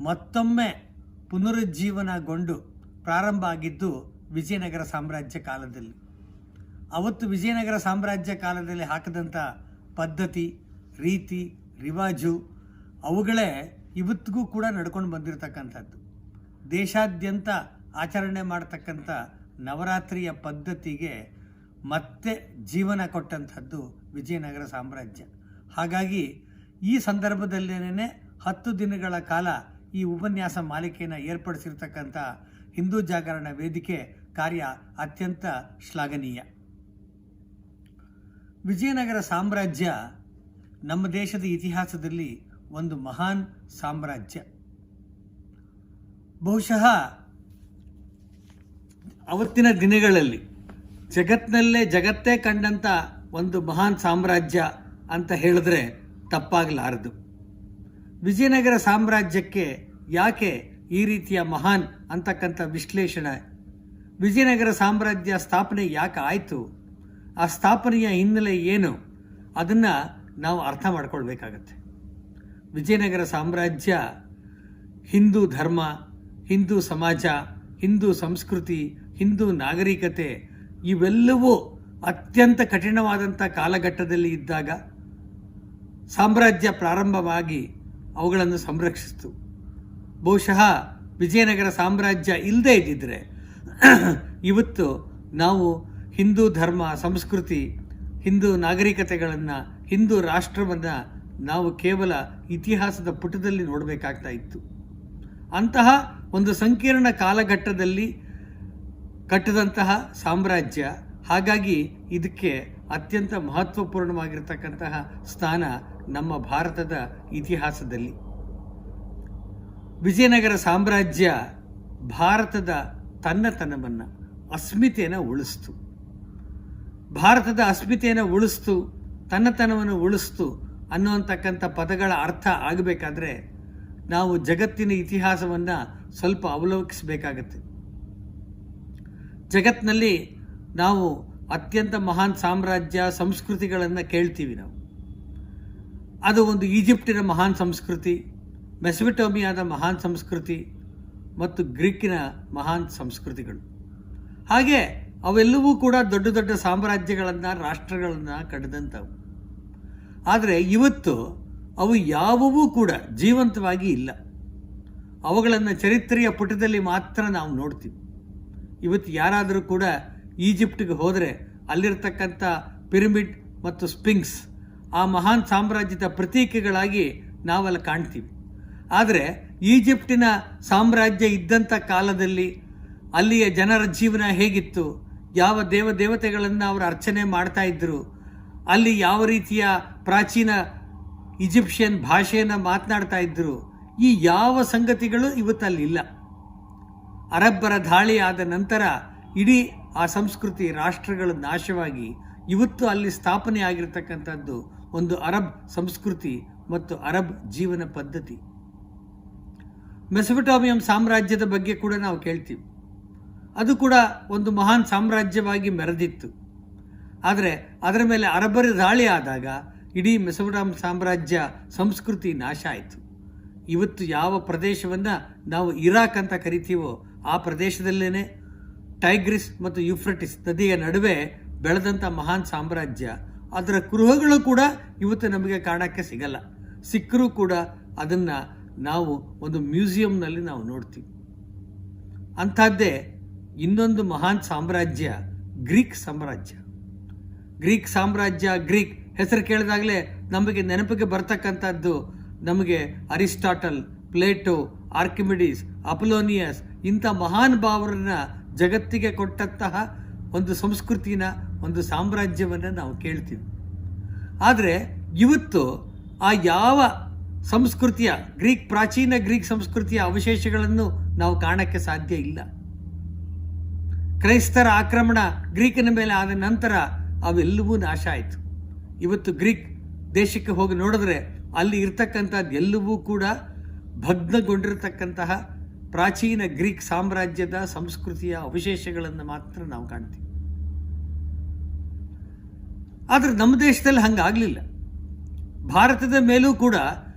ಮತ್ತೊಮ್ಮೆ ಪುನರುಜ್ಜೀವನಗೊಂಡು ಪ್ರಾರಂಭ ಆಗಿದ್ದು ವಿಜಯನಗರ ಸಾಮ್ರಾಜ್ಯ ಕಾಲದಲ್ಲಿ. ಅವತ್ತು ವಿಜಯನಗರ ಸಾಮ್ರಾಜ್ಯ ಕಾಲದಲ್ಲಿ ಹಾಕಿದಂಥ ಪದ್ಧತಿ, ರೀತಿ, ರಿವಾಜು ಅವುಗಳೇ ಇವತ್ತಿಗೂ ಕೂಡ ನಡ್ಕೊಂಡು ಬಂದಿರತಕ್ಕಂಥದ್ದು. ದೇಶಾದ್ಯಂತ ಆಚರಣೆ ಮಾಡ್ತಕ್ಕಂಥ ನವರಾತ್ರಿಯ ಪದ್ಧತಿಗೆ ಮತ್ತೆ ಜೀವನ ಕೊಟ್ಟಂಥದ್ದು ವಿಜಯನಗರ ಸಾಮ್ರಾಜ್ಯ. ಹಾಗಾಗಿ ಈ ಸಂದರ್ಭದಲ್ಲೇನೆ 10 ದಿನಗಳ ಕಾಲ ಈ ಉಪನ್ಯಾಸ ಮಾಲಿಕೆಯನ್ನು ಏರ್ಪಡಿಸಿರ್ತಕ್ಕಂಥ ಹಿಂದೂ ಜಾಗರಣ ವೇದಿಕೆ ಕಾರ್ಯ ಅತ್ಯಂತ ಶ್ಲಾಘನೀಯ. ವಿಜಯನಗರ ಸಾಮ್ರಾಜ್ಯ ನಮ್ಮ ದೇಶದ ಇತಿಹಾಸದಲ್ಲಿ ಒಂದು ಮಹಾನ್ ಸಾಮ್ರಾಜ್ಯ. ಬಹುಶಃ ಅವತ್ತಿನ ದಿನಗಳಲ್ಲಿ ಜಗತ್ತೇ ಕಂಡಂಥ ಒಂದು ಮಹಾನ್ ಸಾಮ್ರಾಜ್ಯ ಅಂತ ಹೇಳಿದ್ರೆ ತಪ್ಪಾಗಲಾರದು. ವಿಜಯನಗರ ಸಾಮ್ರಾಜ್ಯಕ್ಕೆ ಯಾಕೆ ಈ ರೀತಿಯ ಮಹಾನ್ ಅಂತಕ್ಕಂಥ ವಿಶ್ಲೇಷಣೆ, ವಿಜಯನಗರ ಸಾಮ್ರಾಜ್ಯ ಸ್ಥಾಪನೆ ಯಾಕೆ ಆಯಿತು, ಆ ಸ್ಥಾಪನೆಯ ಹಿನ್ನೆಲೆ ಏನು, ಅದನ್ನು ನಾವು ಅರ್ಥ ಮಾಡ್ಕೊಳ್ಬೇಕಾಗತ್ತೆ. ವಿಜಯನಗರ ಸಾಮ್ರಾಜ್ಯ ಹಿಂದೂ ಧರ್ಮ, ಹಿಂದೂ ಸಮಾಜ, ಹಿಂದೂ ಸಂಸ್ಕೃತಿ, ಹಿಂದೂ ನಾಗರಿಕತೆ ಇವೆಲ್ಲವೂ ಅತ್ಯಂತ ಕಠಿಣವಾದಂಥ ಕಾಲಘಟ್ಟದಲ್ಲಿ ಇದ್ದಾಗ ಸಾಮ್ರಾಜ್ಯ ಪ್ರಾರಂಭವಾಗಿ ಅವುಗಳನ್ನು ಸಂರಕ್ಷಿಸಿತು. ಬಹುಶಃ ವಿಜಯನಗರ ಸಾಮ್ರಾಜ್ಯ ಇಲ್ಲದೇ ಇದ್ದಿದ್ರೆ ಇವತ್ತು ನಾವು ಹಿಂದೂ ಧರ್ಮ, ಸಂಸ್ಕೃತಿ, ಹಿಂದೂ ನಾಗರಿಕತೆಗಳನ್ನು, ಹಿಂದೂ ರಾಷ್ಟ್ರವನ್ನು ನಾವು ಕೇವಲ ಇತಿಹಾಸದ ಪುಟದಲ್ಲಿ ನೋಡಬೇಕಾಗ್ತಾ ಇತ್ತು. ಅಂತಹ ಒಂದು ಸಂಕೀರ್ಣ ಕಾಲಘಟ್ಟದಲ್ಲಿ ಕಟ್ಟಿದಂತಹ ಸಾಮ್ರಾಜ್ಯ. ಹಾಗಾಗಿ ಇದಕ್ಕೆ ಅತ್ಯಂತ ಮಹತ್ವಪೂರ್ಣವಾಗಿರ್ತಕ್ಕಂತಹ ಸ್ಥಾನ ನಮ್ಮ ಭಾರತದ ಇತಿಹಾಸದಲ್ಲಿ. ವಿಜಯನಗರ ಸಾಮ್ರಾಜ್ಯ ಭಾರತದ ತನ್ನತನವನ್ನು, ಅಸ್ಮಿತೆಯನ್ನು ಉಳಿಸ್ತು. ಭಾರತದ ಅಸ್ಮಿತೆಯನ್ನು ಉಳಿಸ್ತು, ತನ್ನತನವನ್ನು ಉಳಿಸ್ತು ಅನ್ನುವಂತಕ್ಕಂಥ ಪದಗಳ ಅರ್ಥ ಆಗಬೇಕಾದ್ರೆ ನಾವು ಜಗತ್ತಿನ ಇತಿಹಾಸವನ್ನು ಸ್ವಲ್ಪ ಅವಲೋಕಿಸಬೇಕಾಗತ್ತೆ. ಜಗತ್ತಿನಲ್ಲಿ ನಾವು ಅತ್ಯಂತ ಮಹಾನ್ ಸಾಮ್ರಾಜ್ಯ, ಸಂಸ್ಕೃತಿಗಳನ್ನು ಕೇಳ್ತೀವಿ ನಾವು. ಅದು ಒಂದು ಈಜಿಪ್ಟಿನ ಮಹಾನ್ ಸಂಸ್ಕೃತಿ, ಮೆಸೊಪೊಟೇಮಿಯಾದ ಮಹಾನ್ ಸಂಸ್ಕೃತಿ ಮತ್ತು ಗ್ರೀಕಿನ ಮಹಾನ್ ಸಂಸ್ಕೃತಿಗಳು. ಹಾಗೆ ಅವೆಲ್ಲವೂ ಕೂಡ ದೊಡ್ಡ ದೊಡ್ಡ ಸಾಮ್ರಾಜ್ಯಗಳನ್ನು, ರಾಷ್ಟ್ರಗಳನ್ನು ಕಟ್ಟಿದಂಥವು. ಆದರೆ ಇವತ್ತು ಅವು ಯಾವುವೂ ಕೂಡ ಜೀವಂತವಾಗಿ ಇಲ್ಲ. ಅವುಗಳನ್ನು ಚರಿತ್ರೆಯ ಪುಟದಲ್ಲಿ ಮಾತ್ರ ನಾವು ನೋಡ್ತೀವಿ. ಇವತ್ತು ಯಾರಾದರೂ ಕೂಡ ಈಜಿಪ್ಟ್ಗೆ ಹೋದರೆ ಅಲ್ಲಿರ್ತಕ್ಕಂಥ ಪಿರಮಿಡ್ ಮತ್ತು ಸ್ಪಿಂಕ್ಸ್ ಆ ಮಹಾನ್ ಸಾಮ್ರಾಜ್ಯದ ಪ್ರತೀಕೆಗಳಾಗಿ ನಾವೆಲ್ಲ ಕಾಣ್ತೀವಿ. ಆದರೆ ಈಜಿಪ್ಟಿನ ಸಾಮ್ರಾಜ್ಯ ಇದ್ದಂಥ ಕಾಲದಲ್ಲಿ ಅಲ್ಲಿಯ ಜನರ ಜೀವನ ಹೇಗಿತ್ತು, ಯಾವ ದೇವತೆಗಳನ್ನು ಅವರು ಅರ್ಚನೆ ಮಾಡ್ತಾ ಇದ್ದರು, ಅಲ್ಲಿ ಯಾವ ರೀತಿಯ ಪ್ರಾಚೀನ ಈಜಿಪ್ಷಿಯನ್ ಭಾಷೆಯನ್ನು ಮಾತನಾಡ್ತಾ ಇದ್ದರು, ಈ ಯಾವ ಸಂಗತಿಗಳು ಇವತ್ತಲ್ಲಿಲ್ಲ. ಅರಬ್ಬರ ದಾಳಿ ಆದ ನಂತರ ಇಡೀ ಆ ಸಂಸ್ಕೃತಿ ರಾಷ್ಟ್ರಗಳು ನಾಶವಾಗಿ ಇವತ್ತು ಅಲ್ಲಿ ಸ್ಥಾಪನೆ ಆಗಿರತಕ್ಕಂಥದ್ದು ಒಂದು ಅರಬ್ ಸಂಸ್ಕೃತಿ ಮತ್ತು ಅರಬ್ ಜೀವನ ಪದ್ಧತಿ. ಮೆಸೊಪೊಟೇಮಿಯಂ ಸಾಮ್ರಾಜ್ಯದ ಬಗ್ಗೆ ಕೂಡ ನಾವು ಕೇಳ್ತೀವಿ. ಅದು ಕೂಡ ಒಂದು ಮಹಾನ್ ಸಾಮ್ರಾಜ್ಯವಾಗಿ ಮೆರೆದಿತ್ತು. ಆದರೆ ಅದರ ಮೇಲೆ ಅರಬ್ಬರ ದಾಳಿ ಆದಾಗ ಇಡೀ ಮೆಸೊಪೊಟೇಮಿಯಂ ಸಾಮ್ರಾಜ್ಯ ಸಂಸ್ಕೃತಿ ನಾಶ ಆಯಿತು. ಇವತ್ತು ಯಾವ ಪ್ರದೇಶವನ್ನು ನಾವು ಇರಾಕ್ ಅಂತ ಕರಿತೀವೋ ಆ ಪ್ರದೇಶದಲ್ಲೇ ಟೈಗ್ರಿಸ್ ಮತ್ತು ಯೂಫ್ರಟಿಸ್ ನದಿಯ ನಡುವೆ ಬೆಳೆದಂಥ ಮಹಾನ್ ಸಾಮ್ರಾಜ್ಯ, ಅದರ ಕುರುಹುಗಳು ಕೂಡ ಇವತ್ತು ನಮಗೆ ಕಾಣಕ್ಕೆ ಸಿಗಲ್ಲ. ಸಿಕ್ಕರೂ ಕೂಡ ಅದನ್ನು ನಾವು ಒಂದು ಮ್ಯೂಸಿಯಂನಲ್ಲಿ ನಾವು ನೋಡ್ತೀವಿ. ಅಂಥದ್ದೇ ಇನ್ನೊಂದು ಮಹಾನ್ ಸಾಮ್ರಾಜ್ಯ ಗ್ರೀಕ್ ಸಾಮ್ರಾಜ್ಯ. ಗ್ರೀಕ್ ಹೆಸರು ಕೇಳಿದಾಗಲೇ ನಮಗೆ ನೆನಪಿಗೆ ಬರ್ತಕ್ಕಂಥದ್ದು ನಮಗೆ ಅರಿಸ್ಟಾಟಲ್, ಪ್ಲೇಟೋ, ಆರ್ಕಿಮಿಡೀಸ್, ಅಪೋಲೋನಿಯಸ್ ಇಂಥ ಮಹಾನ್ ಭಾವರನ್ನ ಜಗತ್ತಿಗೆ ಕೊಟ್ಟಂತಹ ಒಂದು ಸಂಸ್ಕೃತಿನ, ಒಂದು ಸಾಮ್ರಾಜ್ಯವನ್ನು ನಾವು ಕೇಳ್ತೀವಿ. ಆದರೆ ಇವತ್ತು ಆ ಯಾವ ಸಂಸ್ಕೃತಿಯ ಪ್ರಾಚೀನ ಗ್ರೀಕ್ ಸಂಸ್ಕೃತಿಯ ಅವಶೇಷಗಳನ್ನು ನಾವು ಕಾಣಕ್ಕೆ ಸಾಧ್ಯ ಇಲ್ಲ. ಕ್ರೈಸ್ತರ ಆಕ್ರಮಣ ಗ್ರೀಕಿನ ಮೇಲೆ ಆದ ನಂತರ ಅವೆಲ್ಲವೂ ನಾಶ ಆಯಿತು. ಇವತ್ತು ಗ್ರೀಕ್ ದೇಶಕ್ಕೆ ಹೋಗಿ ನೋಡಿದ್ರೆ ಅಲ್ಲಿ ಇರ್ತಕ್ಕಂಥದ್ದು ಎಲ್ಲವೂ ಕೂಡ ಭಗ್ನಗೊಂಡಿರತಕ್ಕಂತಹ ಪ್ರಾಚೀನ ಗ್ರೀಕ್ ಸಾಮ್ರಾಜ್ಯದ ಸಂಸ್ಕೃತಿಯ ಅವಶೇಷಗಳನ್ನು ಮಾತ್ರ ನಾವು ಕಾಣ್ತೀವಿ. ಆದರೆ ನಮ್ಮ ದೇಶದಲ್ಲಿ ಹಂಗಾಗಲಿಲ್ಲ. ಭಾರತದ ಮೇಲೂ ಕೂಡ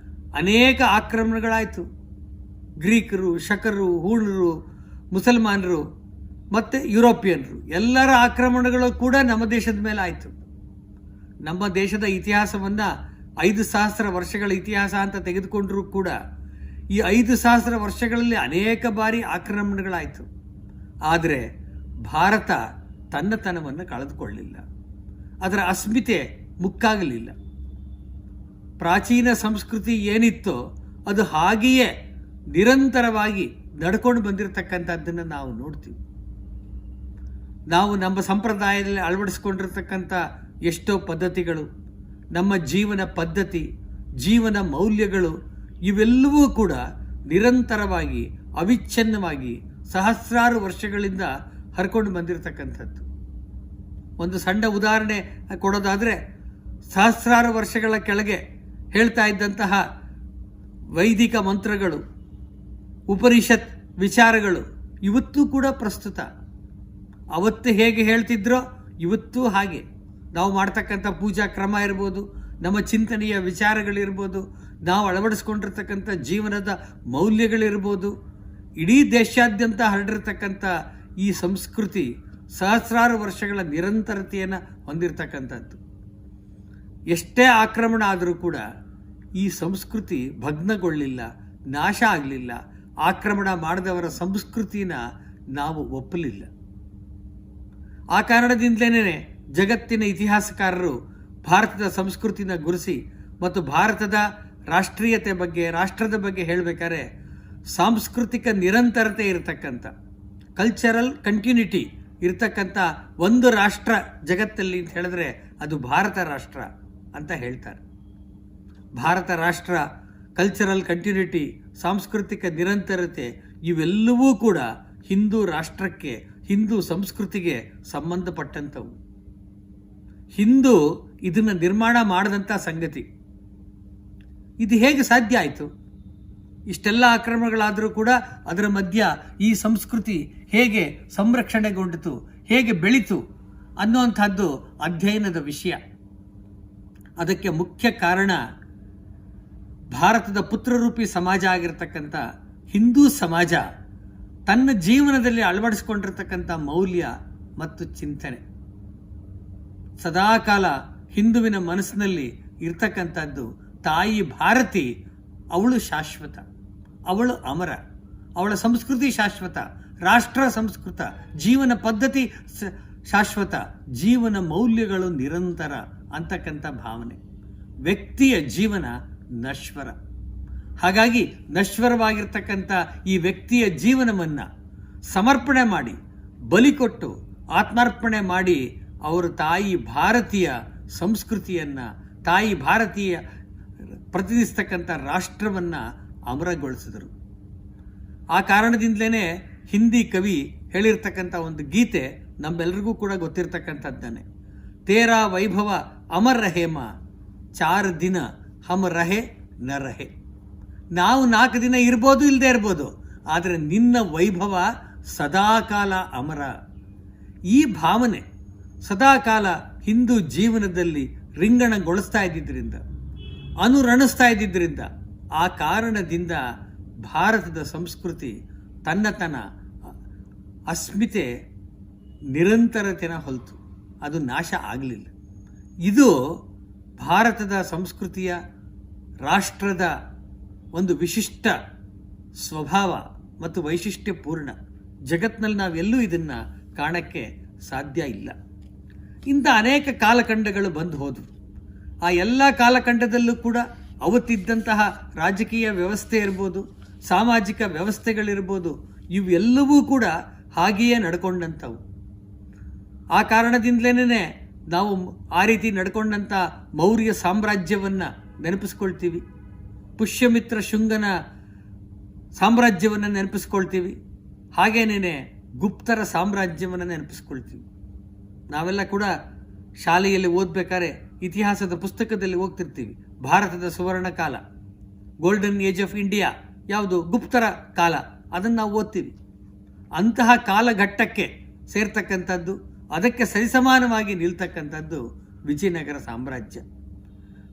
ಅನೇಕ ಆಕ್ರಮಣಗಳಾಯಿತು. ಗ್ರೀಕರು, ಶಕರು, ಹೂಣರು, ಮುಸಲ್ಮಾನರು ಮತ್ತು ಯುರೋಪಿಯನ್ರು ಎಲ್ಲರ ಆಕ್ರಮಣಗಳು ಕೂಡ ನಮ್ಮ ದೇಶದ ಮೇಲೆ ಆಯಿತು. ನಮ್ಮ ದೇಶದ ಇತಿಹಾಸವನ್ನು 5,000 ವರ್ಷಗಳ ಇತಿಹಾಸ ಅಂತ ತೆಗೆದುಕೊಂಡರೂ ಕೂಡ ಈ 5,000 ವರ್ಷಗಳಲ್ಲಿ ಅನೇಕ ಬಾರಿ ಆಕ್ರಮಣಗಳಾಯಿತು. ಆದರೆ ಭಾರತ ತನ್ನತನವನ್ನು ಕಳೆದುಕೊಳ್ಳಲಿಲ್ಲ, ಅದರ ಅಸ್ಮಿತೆ ಮುಕ್ಕಾಗಲಿಲ್ಲ. ಪ್ರಾಚೀನ ಸಂಸ್ಕೃತಿ ಏನಿತ್ತೋ ಅದು ಹಾಗೆಯೇ ನಿರಂತರವಾಗಿ ನಡ್ಕೊಂಡು ಬಂದಿರತಕ್ಕಂಥದ್ದನ್ನು ನಾವು ನೋಡ್ತೀವಿ. ನಾವು ನಮ್ಮ ಸಂಪ್ರದಾಯದಲ್ಲಿ ಅಳವಡಿಸ್ಕೊಂಡಿರ್ತಕ್ಕಂಥ ಎಷ್ಟೋ ಪದ್ಧತಿಗಳು, ನಮ್ಮ ಜೀವನ ಪದ್ಧತಿ, ಜೀವನ ಮೌಲ್ಯಗಳು ಇವೆಲ್ಲವೂ ಕೂಡ ನಿರಂತರವಾಗಿ ಅವಿಚ್ಛಿನ್ನವಾಗಿ ಸಹಸ್ರಾರು ವರ್ಷಗಳಿಂದ ಹರ್ಕೊಂಡು ಬಂದಿರತಕ್ಕಂಥದ್ದು. ಒಂದು ಸಣ್ಣ ಉದಾಹರಣೆ ಕೊಡೋದಾದರೆ, ಸಹಸ್ರಾರು ವರ್ಷಗಳ ಕೆಳಗೆ ಹೇಳ್ತಾ ಇದ್ದಂತಹ ವೈದಿಕ ಮಂತ್ರಗಳು, ಉಪನಿಷತ್ ವಿಚಾರಗಳು ಇವತ್ತೂ ಕೂಡ ಪ್ರಸ್ತುತ. ಅವತ್ತು ಹೇಗೆ ಹೇಳ್ತಿದ್ರೋ ಇವತ್ತೂ ಹಾಗೆ. ನಾವು ಮಾಡ್ತಕ್ಕಂಥ ಪೂಜಾ ಕ್ರಮ ಇರ್ಬೋದು, ನಮ್ಮ ಚಿಂತನೆಯ ವಿಚಾರಗಳಿರ್ಬೋದು, ನಾವು ಅಳವಡಿಸ್ಕೊಂಡಿರ್ತಕ್ಕಂಥ ಜೀವನದ ಮೌಲ್ಯಗಳಿರ್ಬೋದು, ಇಡೀ ದೇಶಾದ್ಯಂತ ಹರಡಿರ್ತಕ್ಕಂಥ ಈ ಸಂಸ್ಕೃತಿ ಸಹಸ್ರಾರು ವರ್ಷಗಳ ನಿರಂತರತೆಯನ್ನು ಹೊಂದಿರತಕ್ಕಂಥದ್ದು. ಎಷ್ಟೇ ಆಕ್ರಮಣ ಆದರೂ ಕೂಡ ಈ ಸಂಸ್ಕೃತಿ ಭಗ್ನಗೊಳ್ಳಿಲ್ಲ, ನಾಶ ಆಗಲಿಲ್ಲ. ಆಕ್ರಮಣ ಮಾಡಿದವರ ಸಂಸ್ಕೃತಿನ ನಾವು ಒಪ್ಪಲಿಲ್ಲ. ಆ ಕಾರಣದಿಂದಲೇ ಜಗತ್ತಿನ ಇತಿಹಾಸಕಾರರು ಭಾರತದ ಸಂಸ್ಕೃತಿನ ಗುರುಸಿ ಮತ್ತು ಭಾರತದ ರಾಷ್ಟ್ರೀಯತೆ ಬಗ್ಗೆ, ರಾಷ್ಟ್ರದ ಬಗ್ಗೆ ಹೇಳಬೇಕಾದ್ರೆ ಸಾಂಸ್ಕೃತಿಕ ನಿರಂತರತೆ ಇರತಕ್ಕಂಥ, ಕಲ್ಚರಲ್ ಕಂಟಿನ್ಯೂಟಿ ಇರತಕ್ಕಂಥ ಒಂದು ರಾಷ್ಟ್ರ ಜಗತ್ತಲ್ಲಿ ಅಂತ ಹೇಳಿದ್ರೆ ಅದು ಭಾರತ ರಾಷ್ಟ್ರ ಅಂತ ಹೇಳ್ತಾರೆ. ಭಾರತ ರಾಷ್ಟ್ರ, ಕಲ್ಚರಲ್ ಕಂಟಿನ್ಯೂಟಿ, ಸಾಂಸ್ಕೃತಿಕ ನಿರಂತರತೆ ಇವೆಲ್ಲವೂ ಕೂಡ ಹಿಂದೂ ರಾಷ್ಟ್ರಕ್ಕೆ, ಹಿಂದೂ ಸಂಸ್ಕೃತಿಗೆ ಸಂಬಂಧಪಟ್ಟಂಥವು. ಹಿಂದೂ ಇದನ್ನು ನಿರ್ಮಾಣ ಮಾಡಿದಂಥ ಸಂಗತಿ. ಇದು ಹೇಗೆ ಸಾಧ್ಯ ಆಯಿತು? ಇಷ್ಟೆಲ್ಲ ಆಕ್ರಮಣಗಳಾದರೂ ಕೂಡ ಅದರ ಮಧ್ಯ ಈ ಸಂಸ್ಕೃತಿ ಹೇಗೆ ಸಂರಕ್ಷಣೆಗೊಂಡಿತು, ಹೇಗೆ ಬೆಳೀತು ಅನ್ನುವಂಥದ್ದು ಅಧ್ಯಯನದ ವಿಷಯ. ಅದಕ್ಕೆ ಮುಖ್ಯ ಕಾರಣ ಭಾರತದ ಪುತ್ರರೂಪಿ ಸಮಾಜ ಆಗಿರ್ತಕ್ಕಂಥ ಹಿಂದೂ ಸಮಾಜ ತನ್ನ ಜೀವನದಲ್ಲಿ ಅಳವಡಿಸಿಕೊಂಡಿರ್ತಕ್ಕಂಥ ಮೌಲ್ಯ ಮತ್ತು ಚಿಂತನೆ. ಸದಾಕಾಲ ಹಿಂದುವಿನ ಮನಸ್ಸಿನಲ್ಲಿ ಇರ್ತಕ್ಕಂಥದ್ದು ತಾಯಿ ಭಾರತಿ, ಅವಳು ಶಾಶ್ವತ, ಅವಳು ಅಮರ, ಅವಳ ಸಂಸ್ಕೃತಿ ಶಾಶ್ವತ, ರಾಷ್ಟ್ರ ಸಂಸ್ಕೃತ, ಜೀವನ ಪದ್ಧತಿ ಶಾಶ್ವತ, ಜೀವನ ಮೌಲ್ಯಗಳು ನಿರಂತರ ಅಂತಕ್ಕಂಥ ಭಾವನೆ. ವ್ಯಕ್ತಿಯ ಜೀವನ ನಶ್ವರ. ಹಾಗಾಗಿ ನಶ್ವರವಾಗಿರ್ತಕ್ಕಂಥ ಈ ವ್ಯಕ್ತಿಯ ಜೀವನವನ್ನು ಸಮರ್ಪಣೆ ಮಾಡಿ, ಬಲಿ ಕೊಟ್ಟು, ಆತ್ಮಾರ್ಪಣೆ ಮಾಡಿ ಅವರು ತಾಯಿ ಭಾರತೀಯ ಸಂಸ್ಕೃತಿಯನ್ನು, ತಾಯಿ ಭಾರತೀಯ ಪ್ರತಿನಿಧಿಸ್ತಕ್ಕಂಥ ರಾಷ್ಟ್ರವನ್ನು ಅಮರಗೊಳಿಸಿದರು. ಆ ಕಾರಣದಿಂದಲೇ ಹಿಂದಿ ಕವಿ ಹೇಳಿರ್ತಕ್ಕಂಥ ಒಂದು ಗೀತೆ ನಮ್ಮೆಲ್ಲರಿಗೂ ಕೂಡ ಗೊತ್ತಿರ್ತಕ್ಕಂಥದ್ದಾನೆ. ತೇರಾ ವೈಭವ ಅಮರ್ ರಹೇಮ, 4 ದಿನ ಹಮ್ ರಹೆ ನ ರಹೆ. ನಾವು 4 ದಿನ ಇರ್ಬೋದು, ಇಲ್ಲದೆ ಇರ್ಬೋದು, ಆದರೆ ನಿನ್ನ ವೈಭವ ಸದಾಕಾಲ ಅಮರ. ಈ ಭಾವನೆ ಸದಾಕಾಲ ಹಿಂದೂ ಜೀವನದಲ್ಲಿ ರಿಂಗಣಗೊಳಿಸ್ತಾ ಇದ್ದಿದ್ದರಿಂದ, ಅನುರಣಿಸ್ತಾ ಇದ್ದಿದ್ದರಿಂದ, ಆ ಕಾರಣದಿಂದ ಭಾರತದ ಸಂಸ್ಕೃತಿ ತನ್ನತನ, ಅಸ್ಮಿತೆ, ನಿರಂತರತೆನ ಹೊಲ್ತು, ಅದು ನಾಶ ಆಗಲಿಲ್ಲ. ಇದು ಭಾರತದ ಸಂಸ್ಕೃತಿಯ, ರಾಷ್ಟ್ರದ ಒಂದು ವಿಶಿಷ್ಟ ಸ್ವಭಾವ ಮತ್ತು ವೈಶಿಷ್ಟ್ಯಪೂರ್ಣ. ಜಗತ್ತಿನಲ್ಲಿ ನಾವೆಲ್ಲೂ ಇದನ್ನು ಕಾಣಕ್ಕೆ ಸಾಧ್ಯ ಇಲ್ಲ. ಇಂಥ ಅನೇಕ ಕಾಲಖಂಡಗಳು ಬಂದು ಹೋದವು. ಆ ಎಲ್ಲ ಕಾಲಖಂಡದಲ್ಲೂ ಕೂಡ ಅವತ್ತಿದ್ದಂತಹ ರಾಜಕೀಯ ವ್ಯವಸ್ಥೆ ಇರ್ಬೋದು, ಸಾಮಾಜಿಕ ವ್ಯವಸ್ಥೆಗಳಿರ್ಬೋದು, ಇವೆಲ್ಲವೂ ಕೂಡ ಹಾಗೆಯೇ ನಡ್ಕೊಂಡಂಥವು. ಆ ಕಾರಣದಿಂದಲೇ ನಾವು ಆ ರೀತಿ ನಡ್ಕೊಂಡಂಥ ಮೌರ್ಯ ಸಾಮ್ರಾಜ್ಯವನ್ನು ನೆನಪಿಸ್ಕೊಳ್ತೀವಿ, ಪುಷ್ಯಮಿತ್ರ ಶುಂಗನ ಸಾಮ್ರಾಜ್ಯವನ್ನು ನೆನಪಿಸ್ಕೊಳ್ತೀವಿ, ಹಾಗೇನೇ ಗುಪ್ತರ ಸಾಮ್ರಾಜ್ಯವನ್ನು ನೆನಪಿಸ್ಕೊಳ್ತೀವಿ. ನಾವೆಲ್ಲ ಕೂಡ ಶಾಲೆಯಲ್ಲಿ ಓದಬೇಕಾದ್ರೆ ಇತಿಹಾಸದ ಪುಸ್ತಕದಲ್ಲಿ ಹೋಗ್ತಿರ್ತೀವಿ. ಭಾರತದ ಸುವರ್ಣ ಕಾಲ, ಗೋಲ್ಡನ್ ಏಜ್ ಆಫ್ ಇಂಡಿಯಾ ಯಾವುದು? ಗುಪ್ತರ ಕಾಲ. ಅದನ್ನು ನಾವು ಓದ್ತೀವಿ. ಅಂತಹ ಕಾಲಘಟ್ಟಕ್ಕೆ ಸೇರ್ತಕ್ಕಂಥದ್ದು, ಅದಕ್ಕೆ ಸರಿಸಮಾನವಾಗಿ ನಿಲ್ತಕ್ಕಂಥದ್ದು ವಿಜಯನಗರ ಸಾಮ್ರಾಜ್ಯ.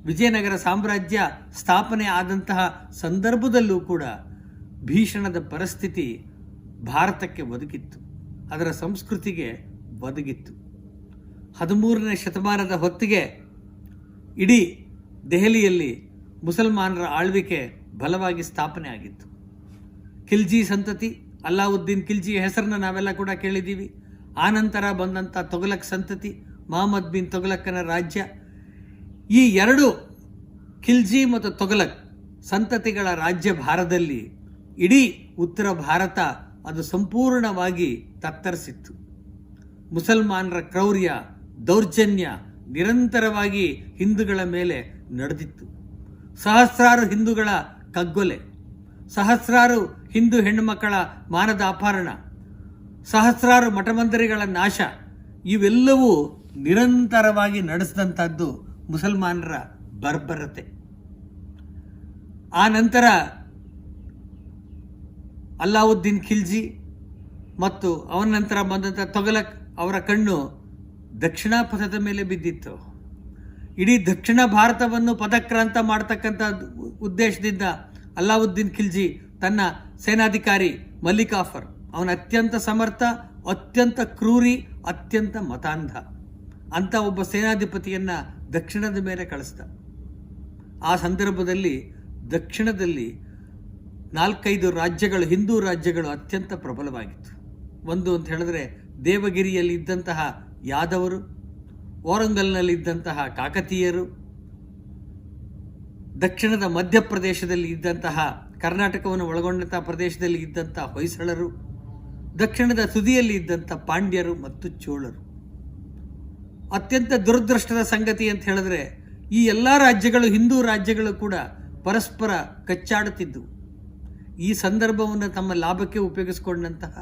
ವಿಜಯನಗರ ಸಾಮ್ರಾಜ್ಯ ಸ್ಥಾಪನೆ ಆದಂತಹ ಸಂದರ್ಭದಲ್ಲೂ ಕೂಡ ಭೀಷಣದ ಪರಿಸ್ಥಿತಿ ಭಾರತಕ್ಕೆ ಒದಗಿತ್ತು, ಅದರ ಸಂಸ್ಕೃತಿಗೆ ಒದಗಿತ್ತು. 13ನೇ ಶತಮಾನದ ಹೊತ್ತಿಗೆ ಇಡೀ ದೆಹಲಿಯಲ್ಲಿ ಮುಸಲ್ಮಾನರ ಆಳ್ವಿಕೆ ಬಲವಾಗಿ ಸ್ಥಾಪನೆ ಆಗಿತ್ತು. ಖಿಲ್ಜಿ ಸಂತತಿ, ಅಲ್ಲಾವುದ್ದೀನ್ ಖಿಲ್ಜಿಯ ಹೆಸರನ್ನು ನಾವೆಲ್ಲ ಕೂಡ ಕೇಳಿದ್ದೀವಿ. ಆನಂತರ ಬಂದಂಥ ತೊಗಲಕ್ ಸಂತತಿ, ಮಹಮ್ಮದ್ ಬಿನ್ ತೊಗಲಕ್ಕನ ರಾಜ್ಯ. ಈ 2 ಖಿಲ್ಜಿ ಮತ್ತು ತೊಗಲಕ್ ಸಂತತಿಗಳ ರಾಜ್ಯ ಭಾರದಲ್ಲಿ ಇಡೀ ಉತ್ತರ ಭಾರತ ಅದು ಸಂಪೂರ್ಣವಾಗಿ ತತ್ತರಿಸಿತ್ತು. ಮುಸಲ್ಮಾನರ ಕ್ರೌರ್ಯ, ದೌರ್ಜನ್ಯ ನಿರಂತರವಾಗಿ ಹಿಂದೂಗಳ ಮೇಲೆ ನಡೆದಿತ್ತು. ಸಹಸ್ರಾರು ಹಿಂದೂಗಳ ಕಗ್ಗೊಲೆ, ಸಹಸ್ರಾರು ಹಿಂದೂ ಹೆಣ್ಣುಮಕ್ಕಳ ಮಾನದ ಅಪಹರಣ, ಸಹಸ್ರಾರು ಮಠಮಂದಿರಗಳ ನಾಶ, ಇವೆಲ್ಲವೂ ನಿರಂತರವಾಗಿ ನಡೆಸಿದಂಥದ್ದು ಮುಸಲ್ಮಾನರ ಬರ್ಬರತೆ. ಆ ನಂತರ ಅಲ್ಲಾವುದ್ದೀನ್ ಖಿಲ್ಜಿ ಮತ್ತು ಅವನ ನಂತರ ಬಂದಂಥ ತೊಗಲಕ್ ಅವರ ಕಣ್ಣು ದಕ್ಷಿಣ ಪಥದ ಮೇಲೆ ಬಿದ್ದಿತ್ತು. ಇಡೀ ದಕ್ಷಿಣ ಭಾರತವನ್ನು ಪದಕ್ರಾಂತ ಮಾಡ್ತಕ್ಕಂಥ ಉದ್ದೇಶದಿಂದ ಅಲ್ಲಾವುದ್ದೀನ್ ಖಿಲ್ಜಿ ತನ್ನ ಸೇನಾಧಿಕಾರಿ ಮಲ್ಲಿಕಾಫರ್, ಅವನ ಅತ್ಯಂತ ಸಮರ್ಥ, ಅತ್ಯಂತ ಕ್ರೂರಿ, ಅತ್ಯಂತ ಮತಾಂಧ ಅಂತ ಒಬ್ಬ ಸೇನಾಧಿಪತಿಯನ್ನು ದಕ್ಷಿಣದ ಮೇಲೆ ಕಳಿಸ್ದ. ಆ ಸಂದರ್ಭದಲ್ಲಿ ದಕ್ಷಿಣದಲ್ಲಿ 4-5 ರಾಜ್ಯಗಳು, ಹಿಂದೂ ರಾಜ್ಯಗಳು ಅತ್ಯಂತ ಪ್ರಬಲವಾಗಿತ್ತು. ಒಂದು ಅಂತ ಹೇಳಿದ್ರೆ ದೇವಗಿರಿಯಲ್ಲಿ ಇದ್ದಂತಹ ಯಾದವರು, ಓರಂಗಲ್ನಲ್ಲಿದ್ದಂತಹ ಕಾಕತೀಯರು, ದಕ್ಷಿಣದ ಮಧ್ಯಪ್ರದೇಶದಲ್ಲಿ ಇದ್ದಂತಹ, ಕರ್ನಾಟಕವನ್ನು ಒಳಗೊಂಡಂತಹ ಪ್ರದೇಶದಲ್ಲಿ ಇದ್ದಂಥ ಹೊಯ್ಸಳರು, ದಕ್ಷಿಣದ ತುದಿಯಲ್ಲಿ ಇದ್ದಂಥ ಪಾಂಡ್ಯರು ಮತ್ತು ಚೋಳರು. ಅತ್ಯಂತ ದುರದೃಷ್ಟದ ಸಂಗತಿ ಅಂತ ಹೇಳಿದ್ರೆ ಈ ಎಲ್ಲ ರಾಜ್ಯಗಳು, ಹಿಂದೂ ರಾಜ್ಯಗಳು ಕೂಡ ಪರಸ್ಪರ ಕಚ್ಚಾಡುತ್ತಿದ್ದವು. ಈ ಸಂದರ್ಭವನ್ನು ತಮ್ಮ ಲಾಭಕ್ಕೆ ಉಪಯೋಗಿಸಿಕೊಂಡಂತಹ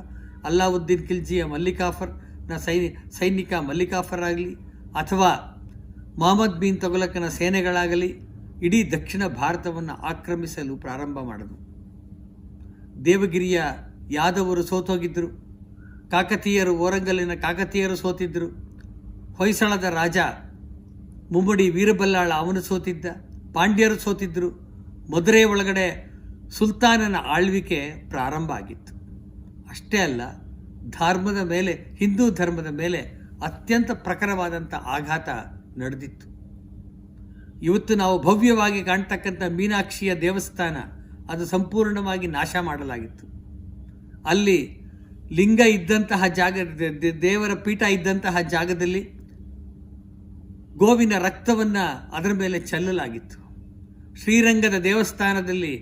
ಅಲ್ಲಾವುದ್ದೀನ್ ಖಿಲ್ಜಿಯ ಮಲ್ಲಿಕಾಫರ್ನ ಸೈನಿಕ ಮಲ್ಲಿಕಾಫರ್ ಆಗಲಿ ಅಥವಾ ಮಹಮ್ಮದ್ ಬಿನ್ ತೊಗಲಕನ ಸೇನೆಗಳಾಗಲಿ ಇಡೀ ದಕ್ಷಿಣ ಭಾರತವನ್ನು ಆಕ್ರಮಿಸಲು ಪ್ರಾರಂಭ ಮಾಡಿದ್ರು. ದೇವಗಿರಿಯ ಯಾದವರು ಸೋತೋಗಿದ್ದರು, ಕಾಕತೀಯರು, ಓರಂಗಲ್ಲಿನ ಕಾಕತೀಯರು ಸೋತಿದ್ದರು, ಹೊಯ್ಸಳದ ರಾಜ ಮುಮ್ಮಡಿ ವೀರಬಲ್ಲಾಳ ಅವನು ಸೋತಿದ್ದ, ಪಾಂಡ್ಯರು ಸೋತಿದ್ದರು. ಮಧುರೆ ಒಳಗಡೆ ಸುಲ್ತಾನನ ಆಳ್ವಿಕೆ ಪ್ರಾರಂಭ ಆಗಿತ್ತು. ಅಷ್ಟೇ ಅಲ್ಲ, ಧರ್ಮದ ಮೇಲೆ, ಹಿಂದೂ ಧರ್ಮದ ಮೇಲೆ ಅತ್ಯಂತ ಪ್ರಖರವಾದಂಥ ಆಘಾತ ನಡೆದಿತ್ತು. ಇವತ್ತು ನಾವು ಭವ್ಯವಾಗಿ ಕಾಣ್ತಕ್ಕಂಥ ಮೀನಾಕ್ಷಿಯ ದೇವಸ್ಥಾನ ಅದು ಸಂಪೂರ್ಣವಾಗಿ ನಾಶ ಮಾಡಲಾಗಿತ್ತು. ಅಲ್ಲಿ ಲಿಂಗ ಇದ್ದಂತಹ ಜಾಗ, ದೇವರ ಪೀಠ ಇದ್ದಂತಹ ಜಾಗದಲ್ಲಿ ಗೋವಿನ ರಕ್ತವನ್ನು ಅದರ ಮೇಲೆ ಚೆಲ್ಲಲಾಗಿತ್ತು. ಶ್ರೀರಂಗದ ದೇವಸ್ಥಾನದಲ್ಲಿ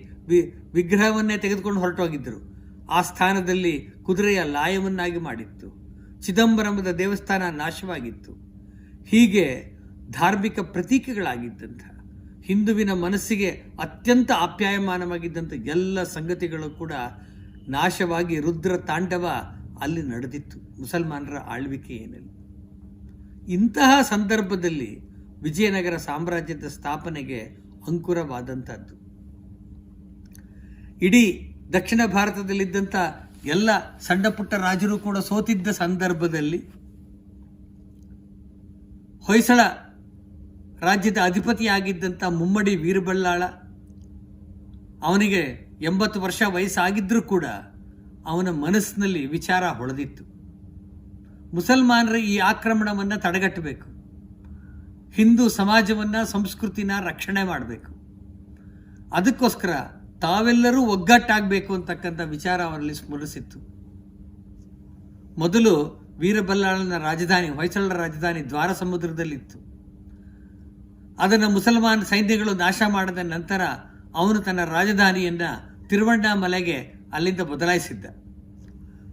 ವಿಗ್ರಹವನ್ನೇ ತೆಗೆದುಕೊಂಡು ಹೊರಟೋಗಿದ್ದರು. ಆ ಸ್ಥಾನದಲ್ಲಿ ಕುದುರೆಯ ಲಾಯವನ್ನಾಗಿ ಮಾಡಿತ್ತು. ಚಿದಂಬರಮದ ದೇವಸ್ಥಾನ ನಾಶವಾಗಿತ್ತು. ಹೀಗೆ ಧಾರ್ಮಿಕ ಪ್ರತೀಕಗಳಾಗಿದ್ದಂಥ, ಹಿಂದುವಿನ ಮನಸ್ಸಿಗೆ ಅತ್ಯಂತ ಆಪ್ಯಾಯಮಾನವಾಗಿದ್ದಂಥ ಎಲ್ಲ ಸಂಗತಿಗಳು ಕೂಡ ನಾಶವಾಗಿ ರುದ್ರ ತಾಂಡವ ಅಲ್ಲಿ ನಡೆದಿತ್ತು ಮುಸಲ್ಮಾನರ ಆಳ್ವಿಕೆಯಲ್ಲಿ. ಇಂತಹ ಸಂದರ್ಭದಲ್ಲಿ ವಿಜಯನಗರ ಸಾಮ್ರಾಜ್ಯದ ಸ್ಥಾಪನೆಗೆ ಅಂಕುರವಾದಂಥದ್ದು. ಇಡೀ ದಕ್ಷಿಣ ಭಾರತದಲ್ಲಿದ್ದಂಥ ಎಲ್ಲ ಸಣ್ಣ ಪುಟ್ಟ ರಾಜರು ಕೂಡ ಸೋತಿದ್ದ ಸಂದರ್ಭದಲ್ಲಿ ಹೊಯ್ಸಳ ರಾಜ್ಯದ ಅಧಿಪತಿಯಾಗಿದ್ದಂಥ ಮುಮ್ಮಡಿ ವೀರಬಲ್ಲಾಳ, ಅವನಿಗೆ 80 ವರ್ಷ ವಯಸ್ಸಾಗಿದ್ದರೂ ಕೂಡ ಅವನ ಮನಸ್ಸಿನಲ್ಲಿ ವಿಚಾರ ಹೊಳೆದಿತ್ತು. ಮುಸಲ್ಮಾನರ ಈ ಆಕ್ರಮಣವನ್ನು ತಡೆಗಟ್ಟಬೇಕು, ಹಿಂದೂ ಸಮಾಜವನ್ನು, ಸಂಸ್ಕೃತಿನ ರಕ್ಷಣೆ ಮಾಡಬೇಕು, ಅದಕ್ಕೋಸ್ಕರ ತಾವೆಲ್ಲರೂ ಒಗ್ಗಟ್ಟಾಗಬೇಕು ಅಂತಕ್ಕಂಥ ವಿಚಾರ ಅವರಲ್ಲಿ ಸ್ಮರಿಸಿತ್ತು. ಮೊದಲು ವೀರಬಲ್ಲಾಳನ ರಾಜಧಾನಿ, ಹೊಯ್ಸಳರ ರಾಜಧಾನಿ ದ್ವಾರ ಸಮುದ್ರದಲ್ಲಿತ್ತು. ಅದನ್ನು ಮುಸಲ್ಮಾನ ಸೈನ್ಯಗಳು ನಾಶ ಮಾಡಿದ ನಂತರ ಅವನು ತನ್ನ ರಾಜಧಾನಿಯನ್ನು ತಿರುವಣ್ಣಾಮಲೆಗೆ ಅಲ್ಲಿಂದ ಬದಲಾಯಿಸಿದ್ದ.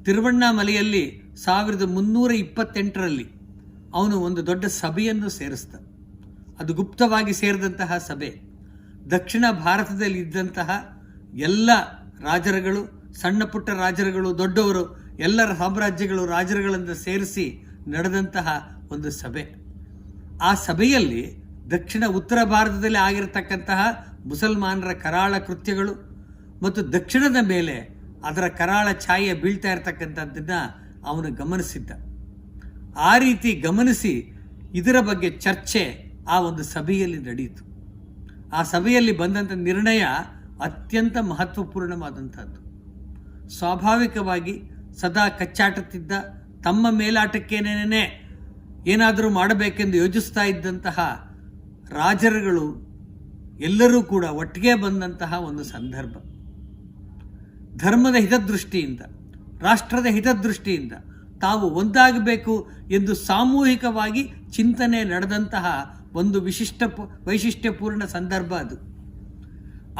ತಿರುವಣ್ಣಾಮಲೆಯಲ್ಲಿ 1328ರಲ್ಲಿ ಅವನು ಒಂದು ದೊಡ್ಡ ಸಭೆಯನ್ನು ಸೇರಿಸಿದ. ಅದು ಗುಪ್ತವಾಗಿ ಸೇರಿದಂತಹ ಸಭೆ. ದಕ್ಷಿಣ ಭಾರತದಲ್ಲಿ ಇದ್ದಂತಹ ಎಲ್ಲ ರಾಜರುಗಳು, ಸಣ್ಣ ಪುಟ್ಟ ರಾಜರುಗಳು, ದೊಡ್ಡವರು, ಎಲ್ಲರ ಸಾಮ್ರಾಜ್ಯಗಳು, ರಾಜರುಗಳನ್ನು ಸೇರಿಸಿ ನಡೆದಂತಹ ಒಂದು ಸಭೆ. ಆ ಸಭೆಯಲ್ಲಿ ದಕ್ಷಿಣ ಉತ್ತರ ಭಾರತದಲ್ಲಿ ಆಗಿರತಕ್ಕಂತಹ ಮುಸಲ್ಮಾನರ ಕರಾಳ ಕೃತ್ಯಗಳು ಮತ್ತು ದಕ್ಷಿಣದ ಮೇಲೆ ಅದರ ಕರಾಳ ಛಾಯೆ ಬೀಳ್ತಾ ಇರತಕ್ಕಂಥದ್ದನ್ನು ಅವನು ಗಮನಿಸಿದ್ದ. ಆ ರೀತಿ ಗಮನಿಸಿ ಇದರ ಬಗ್ಗೆ ಚರ್ಚೆ ಆ ಒಂದು ಸಭೆಯಲ್ಲಿ ನಡೆಯಿತು. ಆ ಸಭೆಯಲ್ಲಿ ಬಂದಂಥ ನಿರ್ಣಯ ಅತ್ಯಂತ ಮಹತ್ವಪೂರ್ಣವಾದಂಥದ್ದು. ಸ್ವಾಭಾವಿಕವಾಗಿ ಸದಾ ಕಚ್ಚಾಟುತ್ತಿದ್ದ, ತಮ್ಮ ಮೇಲಾಟಕ್ಕೇನೇನೇ ಏನಾದರೂ ಮಾಡಬೇಕೆಂದು ಯೋಚಿಸ್ತಾ ಇದ್ದಂತಹ ರಾಜರುಗಳು ಎಲ್ಲರೂ ಕೂಡ ಒಟ್ಟಿಗೆ ಬಂದಂತಹ ಒಂದು ಸಂದರ್ಭ. ಧರ್ಮದ ಹಿತದೃಷ್ಟಿಯಿಂದ, ರಾಷ್ಟ್ರದ ಹಿತದೃಷ್ಟಿಯಿಂದ ತಾವು ಒಂದಾಗಬೇಕು ಎಂದು ಸಾಮೂಹಿಕವಾಗಿ ಚಿಂತನೆ ನಡೆದಂತಹ ಒಂದು ವೈಶಿಷ್ಟ್ಯಪೂರ್ಣ ಸಂದರ್ಭ ಅದು.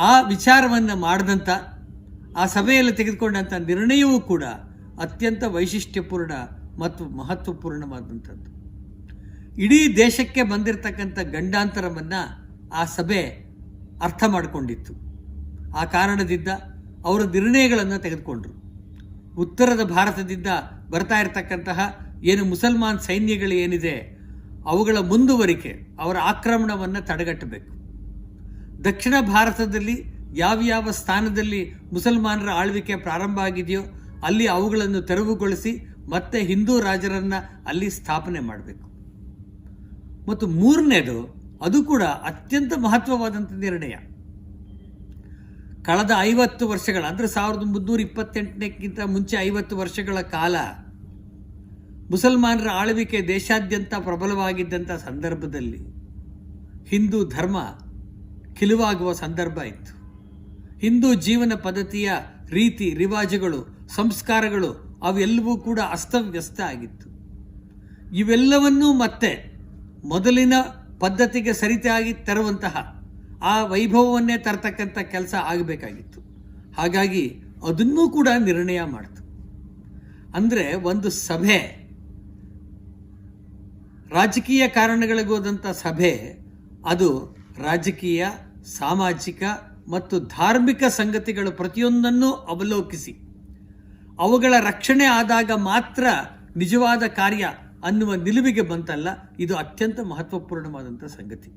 ಆ ವಿಚಾರವನ್ನು ಮಾಡಿದಂಥ, ಆ ಸಭೆಯಲ್ಲಿ ತೆಗೆದುಕೊಂಡಂಥ ನಿರ್ಣಯವೂ ಕೂಡ ಅತ್ಯಂತ ವೈಶಿಷ್ಟ್ಯಪೂರ್ಣ ಮತ್ತು ಮಹತ್ವಪೂರ್ಣವಾದಂಥದ್ದು. ಇಡೀ ದೇಶಕ್ಕೆ ಬಂದಿರತಕ್ಕಂಥ ಗಂಡಾಂತರವನ್ನು ಆ ಸಭೆ ಅರ್ಥ ಮಾಡಿಕೊಂಡಿತ್ತು. ಆ ಕಾರಣದಿಂದ ಅವರ ನಿರ್ಣಯಗಳನ್ನು ತೆಗೆದುಕೊಂಡ್ರು. ಉತ್ತರದ ಭಾರತದಿಂದ ಬರ್ತಾ ಇರತಕ್ಕಂತಹ ಏನು ಮುಸಲ್ಮಾನ್ ಸೈನ್ಯಗಳು ಏನಿದೆ ಅವುಗಳ ಮುಂದುವರಿಕೆ, ಅವರ ಆಕ್ರಮಣವನ್ನು ತಡೆಗಟ್ಟಬೇಕು. ದಕ್ಷಿಣ ಭಾರತದಲ್ಲಿ ಯಾವ್ಯಾವ ಸ್ಥಾನದಲ್ಲಿ ಮುಸಲ್ಮಾನರ ಆಳ್ವಿಕೆ ಪ್ರಾರಂಭ ಆಗಿದೆಯೋ ಅಲ್ಲಿ ಅವುಗಳನ್ನು ತೆರವುಗೊಳಿಸಿ ಮತ್ತೆ ಹಿಂದೂ ರಾಜರನ್ನು ಅಲ್ಲಿ ಸ್ಥಾಪನೆ ಮಾಡಬೇಕು. ಮತ್ತು ಮೂರನೇದು, ಅದು ಕೂಡ ಅತ್ಯಂತ ಮಹತ್ವವಾದಂಥ ನಿರ್ಣಯ. ಕಳೆದ 50 ವರ್ಷಗಳ, ಅಂದರೆ 1328ಕ್ಕಿಂತ ಮುಂಚೆ 50 ವರ್ಷಗಳ ಕಾಲ ಮುಸಲ್ಮಾನರ ಆಳ್ವಿಕೆ ದೇಶಾದ್ಯಂತ ಪ್ರಬಲವಾಗಿದ್ದಂಥ ಸಂದರ್ಭದಲ್ಲಿ ಹಿಂದೂ ಧರ್ಮ ಕಿಲುವಾಗುವ ಸಂದರ್ಭ ಇತ್ತು. ಹಿಂದೂ ಜೀವನ ಪದ್ಧತಿಯ ರೀತಿ ರಿವಾಜುಗಳು, ಸಂಸ್ಕಾರಗಳು ಅವೆಲ್ಲವೂ ಕೂಡ ಅಸ್ತವ್ಯಸ್ತ ಆಗಿತ್ತು. ಇವೆಲ್ಲವನ್ನೂ ಮತ್ತೆ ಮೊದಲಿನ ಪದ್ಧತಿಗೆ ಸರಿತಾಗಿ ತರುವಂತಹ ಆ ವೈಭವವನ್ನೇ ತರತಕ್ಕಂಥ ಕೆಲಸ ಆಗಬೇಕಾಗಿತ್ತು. ಹಾಗಾಗಿ ಅದನ್ನೂ ಕೂಡ ನಿರ್ಣಯ ಮಾಡ್ತು. ಅಂದರೆ ಒಂದು ಸಭೆ, ರಾಜಕೀಯ ಕಾರಣಗಳಿಗೋದಂಥ ಸಭೆ, ಅದು ರಾಜಕೀಯ, ಸಾಮಾಜಿಕ ಮತ್ತು ಧಾರ್ಮಿಕ ಸಂಗತಿಗಳು ಪ್ರತಿಯೊಂದನ್ನು ಅವಲೋಕಿಸಿ ಅವುಗಳ ರಕ್ಷಣೆ ಆದಾಗ ಮಾತ್ರ ನಿಜವಾದ ಕಾರ್ಯ ಅನ್ನುವ ನಿಲುವಿಗೆ ಬಂತಲ್ಲ, ಇದು ಅತ್ಯಂತ ಮಹತ್ವಪೂರ್ಣವಾದಂಥ ಸಂಗತಿ.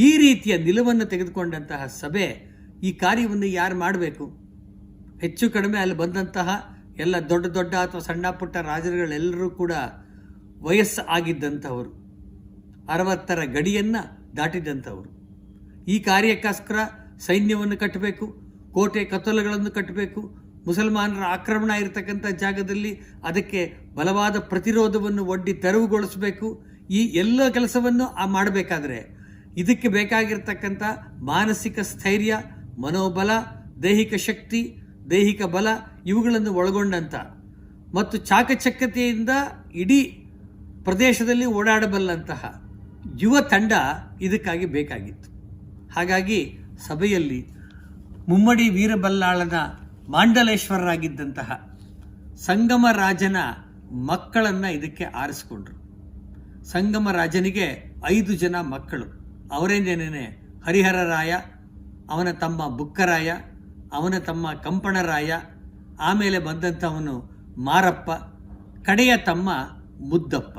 ಈ ರೀತಿಯ ನಿಲುವನ್ನು ತೆಗೆದುಕೊಂಡಂತಹ ಸಭೆ ಈ ಕಾರ್ಯವನ್ನು ಯಾರು ಮಾಡಬೇಕು? ಹೆಚ್ಚು ಕಡಿಮೆ ಅಲ್ಲಿ ಬಂದಂತಹ ಎಲ್ಲ ದೊಡ್ಡ ದೊಡ್ಡ ಅಥವಾ ಸಣ್ಣ ಪುಟ್ಟ ರಾಜರುಗಳೆಲ್ಲರೂ ಕೂಡ ವಯಸ್ಸು ಆಗಿದ್ದಂಥವರು, 60ರ ಗಡಿಯನ್ನು ದಾಟಿದಂಥವರು. ಈ ಕಾರ್ಯಕ್ಕೋಸ್ಕರ ಸೈನ್ಯವನ್ನು ಕಟ್ಟಬೇಕು, ಕೋಟೆ ಕತ್ತಲುಗಳನ್ನು ಕಟ್ಟಬೇಕು, ಮುಸಲ್ಮಾನರ ಆಕ್ರಮಣ ಇರತಕ್ಕಂಥ ಜಾಗದಲ್ಲಿ ಅದಕ್ಕೆ ಬಲವಾದ ಪ್ರತಿರೋಧವನ್ನು ಒಡ್ಡಿ ತೆರವುಗೊಳಿಸಬೇಕು. ಈ ಎಲ್ಲ ಕೆಲಸವನ್ನು ಮಾಡಬೇಕಾದ್ರೆ ಇದಕ್ಕೆ ಬೇಕಾಗಿರ್ತಕ್ಕಂಥ ಮಾನಸಿಕ ಸ್ಥೈರ್ಯ, ಮನೋಬಲ, ದೈಹಿಕ ಶಕ್ತಿ, ದೈಹಿಕ ಬಲ ಇವುಗಳನ್ನು ಒಳಗೊಂಡಂಥ ಮತ್ತು ಚಾಕಚಕ್ಯತೆಯಿಂದ ಇಡೀ ಪ್ರದೇಶದಲ್ಲಿ ಓಡಾಡಬಲ್ಲಂತಹ ಯುವ ತಂಡ ಇದಕ್ಕಾಗಿ ಬೇಕಾಗಿತ್ತು. ಹಾಗಾಗಿ ಸಭೆಯಲ್ಲಿ ಮುಮ್ಮಡಿ ವೀರಬಲ್ಲಾಳನ ಮಾಂಡಲೇಶ್ವರರಾಗಿದ್ದಂತಹ ಸಂಗಮ ರಾಜನ ಮಕ್ಕಳನ್ನು ಇದಕ್ಕೆ ಆರಿಸಿಕೊಂಡ್ರು. ಸಂಗಮ ರಾಜನಿಗೆ 5 ಜನ ಮಕ್ಕಳು. ಅವರೇನೇನೆ ಹರಿಹರರಾಯ, ಅವನ ತಮ್ಮ ಬುಕ್ಕರಾಯ, ಅವನ ತಮ್ಮ ಕಂಪಣರಾಯ, ಆಮೇಲೆ ಬಂದಂಥವನು ಮಾರಪ್ಪ, ಕಡೆಯ ತಮ್ಮ ಮುದ್ದಪ್ಪ.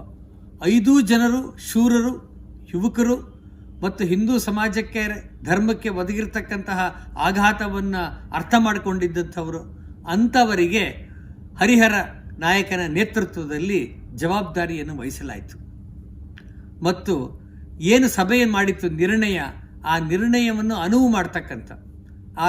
5 ಜನರು ಶೂರರು, ಯುವಕರು ಮತ್ತು ಹಿಂದೂ ಸಮಾಜಕ್ಕೆ ಧರ್ಮಕ್ಕೆ ಒದಗಿರ್ತಕ್ಕಂತಹ ಆಘಾತವನ್ನು ಅರ್ಥ ಮಾಡಿಕೊಂಡಿದ್ದಂಥವರು. ಅಂಥವರಿಗೆ ಹರಿಹರ ನಾಯಕನ ನೇತೃತ್ವದಲ್ಲಿ ಜವಾಬ್ದಾರಿಯನ್ನು ವಹಿಸಲಾಯಿತು. ಮತ್ತು ಏನು ಸಭೆ ಮಾಡಿತ್ತು ನಿರ್ಣಯ, ಆ ನಿರ್ಣಯವನ್ನು ಅನುವು ಮಾಡ್ತಕ್ಕಂಥ, ಆ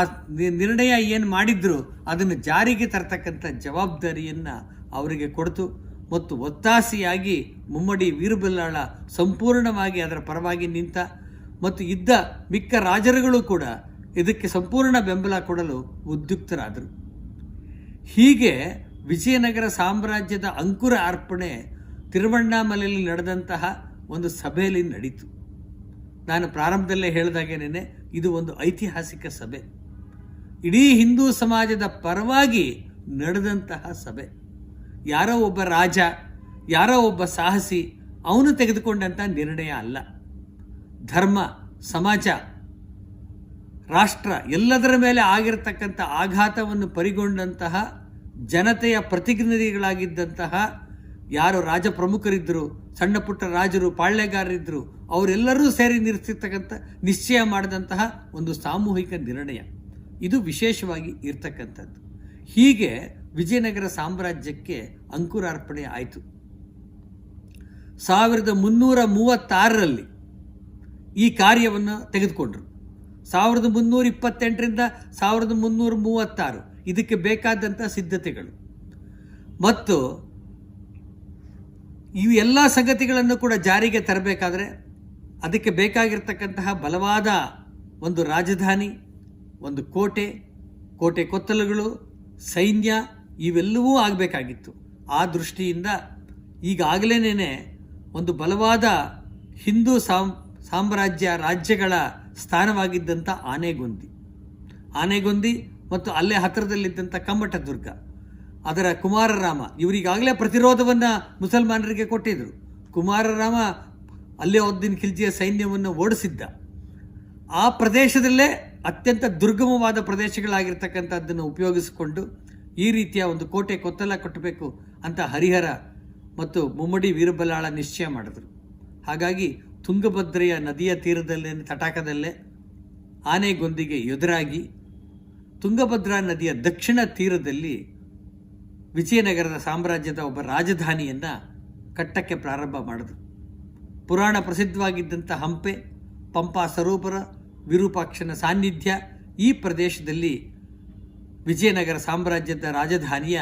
ನಿರ್ಣಯ ಏನು ಮಾಡಿದ್ರು ಅದನ್ನು ಜಾರಿಗೆ ತರ್ತಕ್ಕಂಥ ಜವಾಬ್ದಾರಿಯನ್ನು ಅವರಿಗೆ ಕೊಡ್ತು. ಮತ್ತು ಒತ್ತಾಸೆಯಾಗಿ ಮುಮ್ಮಡಿ ವೀರಬಲ್ಲಾಳ ಸಂಪೂರ್ಣವಾಗಿ ಅದರ ಪರವಾಗಿ ನಿಂತ. ಮತ್ತು ಇದ್ದ ಮಿಕ್ಕ ರಾಜರುಗಳು ಕೂಡ ಇದಕ್ಕೆ ಸಂಪೂರ್ಣ ಬೆಂಬಲ ಕೊಡಲು ಉದ್ಯುಕ್ತರಾದರು. ಹೀಗೆ ವಿಜಯನಗರ ಸಾಮ್ರಾಜ್ಯದ ಅಂಕುರ ಅರ್ಪಣೆ ತಿರುವಣ್ಣಾಮಲೆಯಲ್ಲಿ ನಡೆದಂತಹ ಒಂದು ಸಭೆಯಲ್ಲಿ ನಡೀತು. ನಾನು ಪ್ರಾರಂಭದಲ್ಲೇ ಹೇಳಿದಾಗೇನೆ ಇದು ಒಂದು ಐತಿಹಾಸಿಕ ಸಭೆ. ಇಡೀ ಹಿಂದೂ ಸಮಾಜದ ಪರವಾಗಿ ನಡೆದಂತಹ ಸಭೆ. ಯಾರೋ ಒಬ್ಬ ರಾಜ, ಯಾರೋ ಒಬ್ಬ ಸಾಹಸಿ ಅವನು ತೆಗೆದುಕೊಂಡಂಥ ನಿರ್ಣಯ ಅಲ್ಲ. ಧರ್ಮ, ಸಮಾಜ, ರಾಷ್ಟ್ರ ಎಲ್ಲದರ ಮೇಲೆ ಆಗಿರತಕ್ಕಂಥ ಆಘಾತವನ್ನು ಪರಿಗೊಂಡಂತಹ ಜನತೆಯ ಪ್ರತಿನಿಧಿಗಳಾಗಿದ್ದಂತಹ ಯಾರು ರಾಜ ಪ್ರಮುಖರಿದ್ದರು, ಸಣ್ಣ ಪುಟ್ಟ ರಾಜರು, ಪಾಳ್ಯಗಾರರಿದ್ದರು, ಅವರೆಲ್ಲರೂ ಸೇರಿ ನಿಶ್ಚಯ ಮಾಡಿದಂತಹ ಒಂದು ಸಾಮೂಹಿಕ ನಿರ್ಣಯ. ಇದು ವಿಶೇಷವಾಗಿ ಇರ್ತಕ್ಕಂಥದ್ದು. ಹೀಗೆ ವಿಜಯನಗರ ಸಾಮ್ರಾಜ್ಯಕ್ಕೆ ಅಂಕುರಾರ್ಪಣೆ ಆಯಿತು. 1336ರಲ್ಲಿ ಈ ಕಾರ್ಯವನ್ನು ತೆಗೆದುಕೊಂಡ್ರು. 1328ರಿಂದ 1336 ಇದಕ್ಕೆ ಬೇಕಾದಂಥ ಸಿದ್ಧತೆಗಳು ಮತ್ತು ಈ ಎಲ್ಲ ಸಂಗತಿಗಳನ್ನು ಕೂಡ ಜಾರಿಗೆ ತರಬೇಕಾದ್ರೆ ಅದಕ್ಕೆ ಬೇಕಾಗಿರ್ತಕ್ಕಂತಹ ಬಲವಾದ ಒಂದು ರಾಜಧಾನಿ, ಒಂದು ಕೋಟೆ ಕೊತ್ತಲುಗಳು, ಸೈನ್ಯ ಇವೆಲ್ಲವೂ ಆಗಬೇಕಾಗಿತ್ತು. ಆ ದೃಷ್ಟಿಯಿಂದ ಈಗಾಗಲೇ ಒಂದು ಬಲವಾದ ಹಿಂದೂ ರಾಜ್ಯಗಳ ಸ್ಥಾನವಾಗಿದ್ದಂಥ ಆನೆಗೊಂದಿ ಮತ್ತು ಅಲ್ಲೇ ಹತ್ತಿರದಲ್ಲಿದ್ದಂಥ ಕಮ್ಮಟ ದುರ್ಗ, ಅದರ ಕುಮಾರರಾಮ, ಇವರಿಗಾಗಲೇ ಪ್ರತಿರೋಧವನ್ನು ಮುಸಲ್ಮಾನರಿಗೆ ಕೊಟ್ಟಿದ್ದರು. ಕುಮಾರರಾಮ ಅಲ್ಲೇ ಉದ್ದೀನ್ ಖಿಲ್ಜಿಯ ಸೈನ್ಯವನ್ನು ಓಡಿಸಿದ್ದ. ಆ ಪ್ರದೇಶದಲ್ಲೇ ಅತ್ಯಂತ ದುರ್ಗಮವಾದ ಪ್ರದೇಶಗಳಾಗಿರ್ತಕ್ಕಂಥದ್ದನ್ನು ಉಪಯೋಗಿಸಿಕೊಂಡು ಈ ರೀತಿಯ ಒಂದು ಕೋಟೆ ಕೊತ್ತಲ ಕಟ್ಟಬೇಕು ಅಂತ ಹರಿಹರ ಮತ್ತು ಮುಮ್ಮಡಿ ವೀರಬಲ್ಲಾಳ ನಿಶ್ಚಯ ಮಾಡಿದ್ರು. ಹಾಗಾಗಿ ತುಂಗಭದ್ರೆಯ ನದಿಯ ತೀರದಲ್ಲೇ ತಟಾಕದಲ್ಲೇ ಆನೆಗೊಂದಿಗೆ ಎದುರಾಗಿ ತುಂಗಭದ್ರಾ ನದಿಯ ದಕ್ಷಿಣ ತೀರದಲ್ಲಿ ವಿಜಯನಗರದ ಸಾಮ್ರಾಜ್ಯದ ಒಬ್ಬ ರಾಜಧಾನಿಯನ್ನು ಕಟ್ಟಕ್ಕೆ ಪ್ರಾರಂಭ ಮಾಡಿದ್ರು. ಪುರಾಣ ಪ್ರಸಿದ್ಧವಾಗಿದ್ದಂಥ ಹಂಪೆ, ಪಂಪಾ ಸರೋವರ, ವಿರೂಪಾಕ್ಷನ ಸಾನ್ನಿಧ್ಯ ಈ ಪ್ರದೇಶದಲ್ಲಿ ವಿಜಯನಗರ ಸಾಮ್ರಾಜ್ಯದ ರಾಜಧಾನಿಯ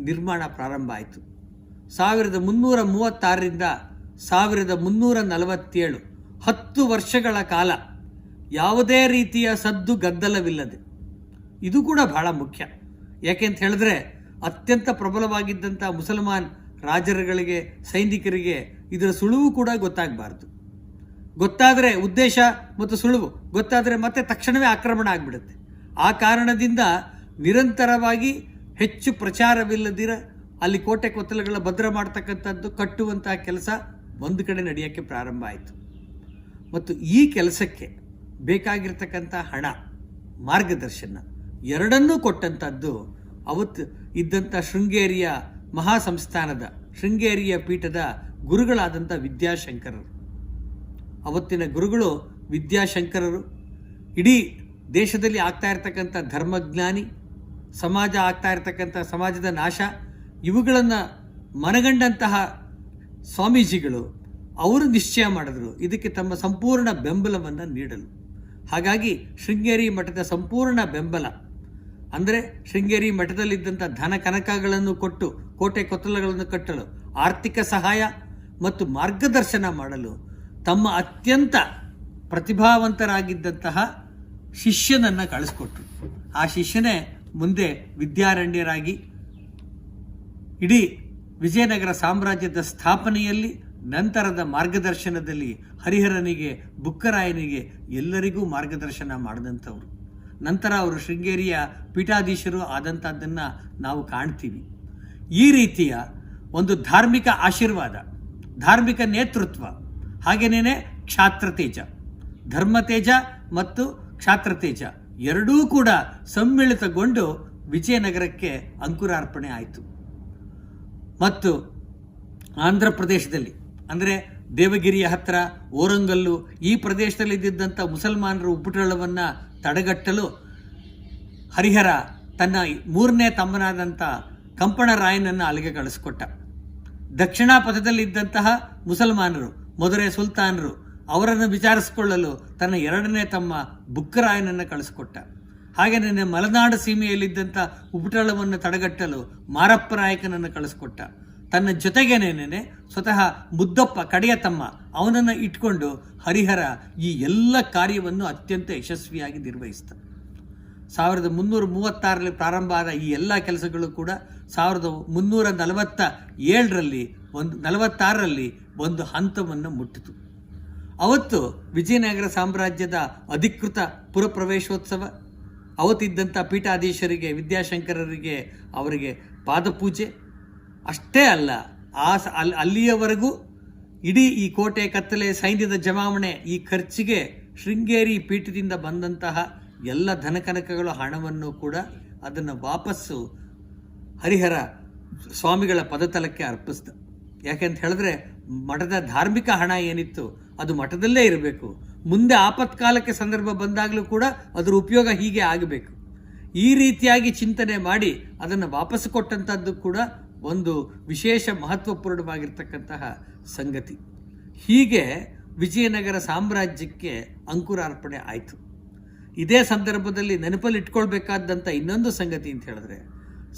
ನಿರ್ಮಾಣ ಪ್ರಾರಂಭ ಆಯಿತು. 1336ರಿಂದ 1347 10 ವರ್ಷಗಳ ಕಾಲ ಯಾವುದೇ ರೀತಿಯ ಸದ್ದು ಗದ್ದಲವಿಲ್ಲದೆ, ಇದು ಕೂಡ ಬಹಳ ಮುಖ್ಯ. ಯಾಕೆಂತ ಹೇಳಿದ್ರೆ ಅತ್ಯಂತ ಪ್ರಬಲವಾಗಿದ್ದಂಥ ಮುಸಲ್ಮಾನ್ ರಾಜರುಗಳಿಗೆ, ಸೈನಿಕರಿಗೆ ಇದರ ಸುಳುವು ಕೂಡ ಗೊತ್ತಾಗಬಾರ್ದು. ಗೊತ್ತಾದರೆ ಉದ್ದೇಶ ಮತ್ತು ಸುಳುವು ಗೊತ್ತಾದರೆ ಮತ್ತೆ ತಕ್ಷಣವೇ ಆಕ್ರಮಣ ಆಗಿಬಿಡುತ್ತೆ. ಆ ಕಾರಣದಿಂದ ನಿರಂತರವಾಗಿ ಹೆಚ್ಚು ಪ್ರಚಾರವಿಲ್ಲದಿರ ಅಲ್ಲಿ ಕೋಟೆ ಕೊತ್ತಲುಗಳ ಭದ್ರ ಮಾಡ್ತಕ್ಕಂಥದ್ದು, ಕಟ್ಟುವಂತಹ ಕೆಲಸ ಒಂದು ಕಡೆ ನಡೆಯೋಕ್ಕೆ ಪ್ರಾರಂಭ ಆಯಿತು. ಮತ್ತು ಈ ಕೆಲಸಕ್ಕೆ ಬೇಕಾಗಿರ್ತಕ್ಕಂಥ ಹಣ, ಮಾರ್ಗದರ್ಶನ ಎರಡನ್ನೂ ಕೊಟ್ಟಂಥದ್ದು ಅವತ್ತು ಇದ್ದಂಥ ಶೃಂಗೇರಿಯ ಮಹಾಸಂಸ್ಥಾನದ ಶೃಂಗೇರಿಯ ಪೀಠದ ಗುರುಗಳಾದಂಥ ವಿದ್ಯಾಶಂಕರರು. ಅವತ್ತಿನ ಗುರುಗಳು ವಿದ್ಯಾಶಂಕರರು ಇಡೀ ದೇಶದಲ್ಲಿ ಆಗ್ತಾ ಇರ್ತಕ್ಕಂಥ ಧರ್ಮಜ್ಞಾನಿ, ಸಮಾಜ ಆಗ್ತಾ ಇರ್ತಕ್ಕಂಥ ಸಮಾಜದ ನಾಶ ಇವುಗಳನ್ನು ಮನಗಂಡಂತಹ ಸ್ವಾಮೀಜಿಗಳು ಅವರು ನಿಶ್ಚಯ ಮಾಡಿದ್ರು ಇದಕ್ಕೆ ತಮ್ಮ ಸಂಪೂರ್ಣ ಬೆಂಬಲವನ್ನು ನೀಡಲು. ಹಾಗಾಗಿ ಶೃಂಗೇರಿ ಮಠದ ಸಂಪೂರ್ಣ ಬೆಂಬಲ ಅಂದರೆ ಶೃಂಗೇರಿ ಮಠದಲ್ಲಿದ್ದಂಥ ಧನ ಕನಕಗಳನ್ನು ಕೊಟ್ಟು ಕೋಟೆ ಕೊತ್ತಲಗಳನ್ನು ಕಟ್ಟಲು, ಆರ್ಥಿಕ ಸಹಾಯ ಮತ್ತು ಮಾರ್ಗದರ್ಶನ ಮಾಡಲು ತಮ್ಮ ಅತ್ಯಂತ ಪ್ರತಿಭಾವಂತರಾಗಿದ್ದಂತಹ ಶಿಷ್ಯನನ್ನು ಕಳಿಸ್ಕೊಟ್ರು. ಆ ಶಿಷ್ಯನೇ ಮುಂದೆ ವಿದ್ಯಾರಣ್ಯರಾಗಿ ಇಡೀ ವಿಜಯನಗರ ಸಾಮ್ರಾಜ್ಯದ ಸ್ಥಾಪನೆಯಲ್ಲಿ, ನಂತರದ ಮಾರ್ಗದರ್ಶನದಲ್ಲಿ ಹರಿಹರನಿಗೆ, ಬುಕ್ಕರಾಯನಿಗೆ ಎಲ್ಲರಿಗೂ ಮಾರ್ಗದರ್ಶನ ಮಾಡಿದಂಥವ್ರು. ನಂತರ ಅವರು ಶೃಂಗೇರಿಯ ಪೀಠಾಧೀಶರು ಆದಂಥದ್ದನ್ನು ನಾವು ಕಾಣ್ತೀವಿ. ಈ ರೀತಿಯ ಒಂದು ಧಾರ್ಮಿಕ ಆಶೀರ್ವಾದ, ಧಾರ್ಮಿಕ ನೇತೃತ್ವ, ಹಾಗೇನೇ ಕ್ಷಾತ್ರತೇಜ, ಧರ್ಮತೇಜ ಮತ್ತು ಕ್ಷಾತ್ರತೇಜ ಎರಡೂ ಕೂಡ ಸಮ್ಮಿಳಿತಗೊಂಡು ವಿಜಯನಗರಕ್ಕೆ ಅಂಕುರಾರ್ಪಣೆ ಆಯಿತು. ಮತ್ತು ಆಂಧ್ರ ಪ್ರದೇಶದಲ್ಲಿ ಅಂದರೆ ದೇವಗಿರಿಯ ಹತ್ತಿರ ಓರಂಗಲ್ಲು ಈ ಪ್ರದೇಶದಲ್ಲಿ ಇದ್ದಂಥ ಮುಸಲ್ಮಾನರ ಉಪಟಳವನ್ನು ತಡೆಗಟ್ಟಲು ಹರಿಹರ ತನ್ನ 3ನೇ ತಮ್ಮನಾದಂಥ ಕಂಪಣರಾಯನನ್ನು ಅಲ್ಲಿಗೆ ಕಳಿಸ್ಕೊಟ್ಟ. ದಕ್ಷಿಣಾ ಪಥದಲ್ಲಿದ್ದಂತಹ ಮುಸಲ್ಮಾನರು, ಮಧುರೆ ಸುಲ್ತಾನರು, ಅವರನ್ನು ವಿಚಾರಿಸಿಕೊಳ್ಳಲು ತನ್ನ 2ನೇ ತಮ್ಮ ಬುಕ್ಕರಾಯನನ್ನು ಕಳಿಸ್ಕೊಟ್ಟ. ಹಾಗೆಯೇ ಮಲೆನಾಡು ಸೀಮೆಯಲ್ಲಿದ್ದಂಥ ಉಪಟಳವನ್ನು ತಡೆಗಟ್ಟಲು ಮಾರಪ್ಪರಾಯಕನನ್ನು ಕಳಿಸ್ಕೊಟ್ಟ. ತನ್ನ ಜೊತೆಗೇನೇನೆ ಸ್ವತಃ ಮುದ್ದಪ್ಪ ಕಡೆಯ ತಮ್ಮ ಅವನನ್ನು ಇಟ್ಕೊಂಡು ಹರಿಹರ ಈ ಎಲ್ಲ ಕಾರ್ಯವನ್ನು ಅತ್ಯಂತ ಯಶಸ್ವಿಯಾಗಿ ನಿರ್ವಹಿಸ್ತ. 1336ರಲ್ಲಿ ಪ್ರಾರಂಭ ಆದ ಈ ಎಲ್ಲ ಕೆಲಸಗಳು ಕೂಡ 1347ರಲ್ಲಿ ಒಂದು ಹಂತವನ್ನು ಮುಟ್ಟಿತು. ಅವತ್ತು ವಿಜಯನಗರ ಸಾಮ್ರಾಜ್ಯದ ಅಧಿಕೃತ ಪುರಪ್ರವೇಶೋತ್ಸವ, ಅವತ್ತಿದ್ದಂಥ ಪೀಠಾಧೀಶರಿಗೆ, ವಿದ್ಯಾಶಂಕರರಿಗೆ ಅವರಿಗೆ ಪಾದಪೂಜೆ ಅಷ್ಟೇ ಅಲ್ಲ, ಅಲ್ಲಿಯವರೆಗೂ ಇಡೀ ಈ ಕೋಟೆ ಕತ್ತಲೆ ಸೈನ್ಯದ ಜಮಾವಣೆ ಈ ಖರ್ಚಿಗೆ ಶೃಂಗೇರಿ ಪೀಠದಿಂದ ಬಂದಂತಹ ಎಲ್ಲ ಧನಕನಕಗಳ ಹಣವನ್ನು ಕೂಡ ಅದನ್ನು ವಾಪಸ್ಸು ಹರಿಹರ ಸ್ವಾಮಿಗಳ ಪದತಲಕ್ಕೆ ಅರ್ಪಿಸ್ದ. ಯಾಕೆಂತ ಹೇಳಿದ್ರೆ ಮಠದ ಧಾರ್ಮಿಕ ಹಣ ಏನಿತ್ತು ಅದು ಮಠದಲ್ಲೇ ಇರಬೇಕು, ಮುಂದೆ ಆಪತ್ಕಾಲಕ್ಕೆ ಸಂದರ್ಭ ಬಂದಾಗಲೂ ಕೂಡ ಅದರ ಉಪಯೋಗ ಹೀಗೆ ಆಗಬೇಕು. ಈ ರೀತಿಯಾಗಿ ಚಿಂತನೆ ಮಾಡಿ ಅದನ್ನು ವಾಪಸ್ ಕೊಟ್ಟಂಥದ್ದು ಕೂಡ ಒಂದು ವಿಶೇಷ ಮಹತ್ವಪೂರ್ಣವಾಗಿರ್ತಕ್ಕಂತಹ ಸಂಗತಿ. ಹೀಗೆ ವಿಜಯನಗರ ಸಾಮ್ರಾಜ್ಯಕ್ಕೆ ಅಂಕುರಾರ್ಪಣೆ ಆಯಿತು. ಇದೇ ಸಂದರ್ಭದಲ್ಲಿ ನೆನಪಲ್ಲಿಟ್ಕೊಳ್ಬೇಕಾದಂಥ ಇನ್ನೊಂದು ಸಂಗತಿ ಅಂತ ಹೇಳಿದ್ರೆ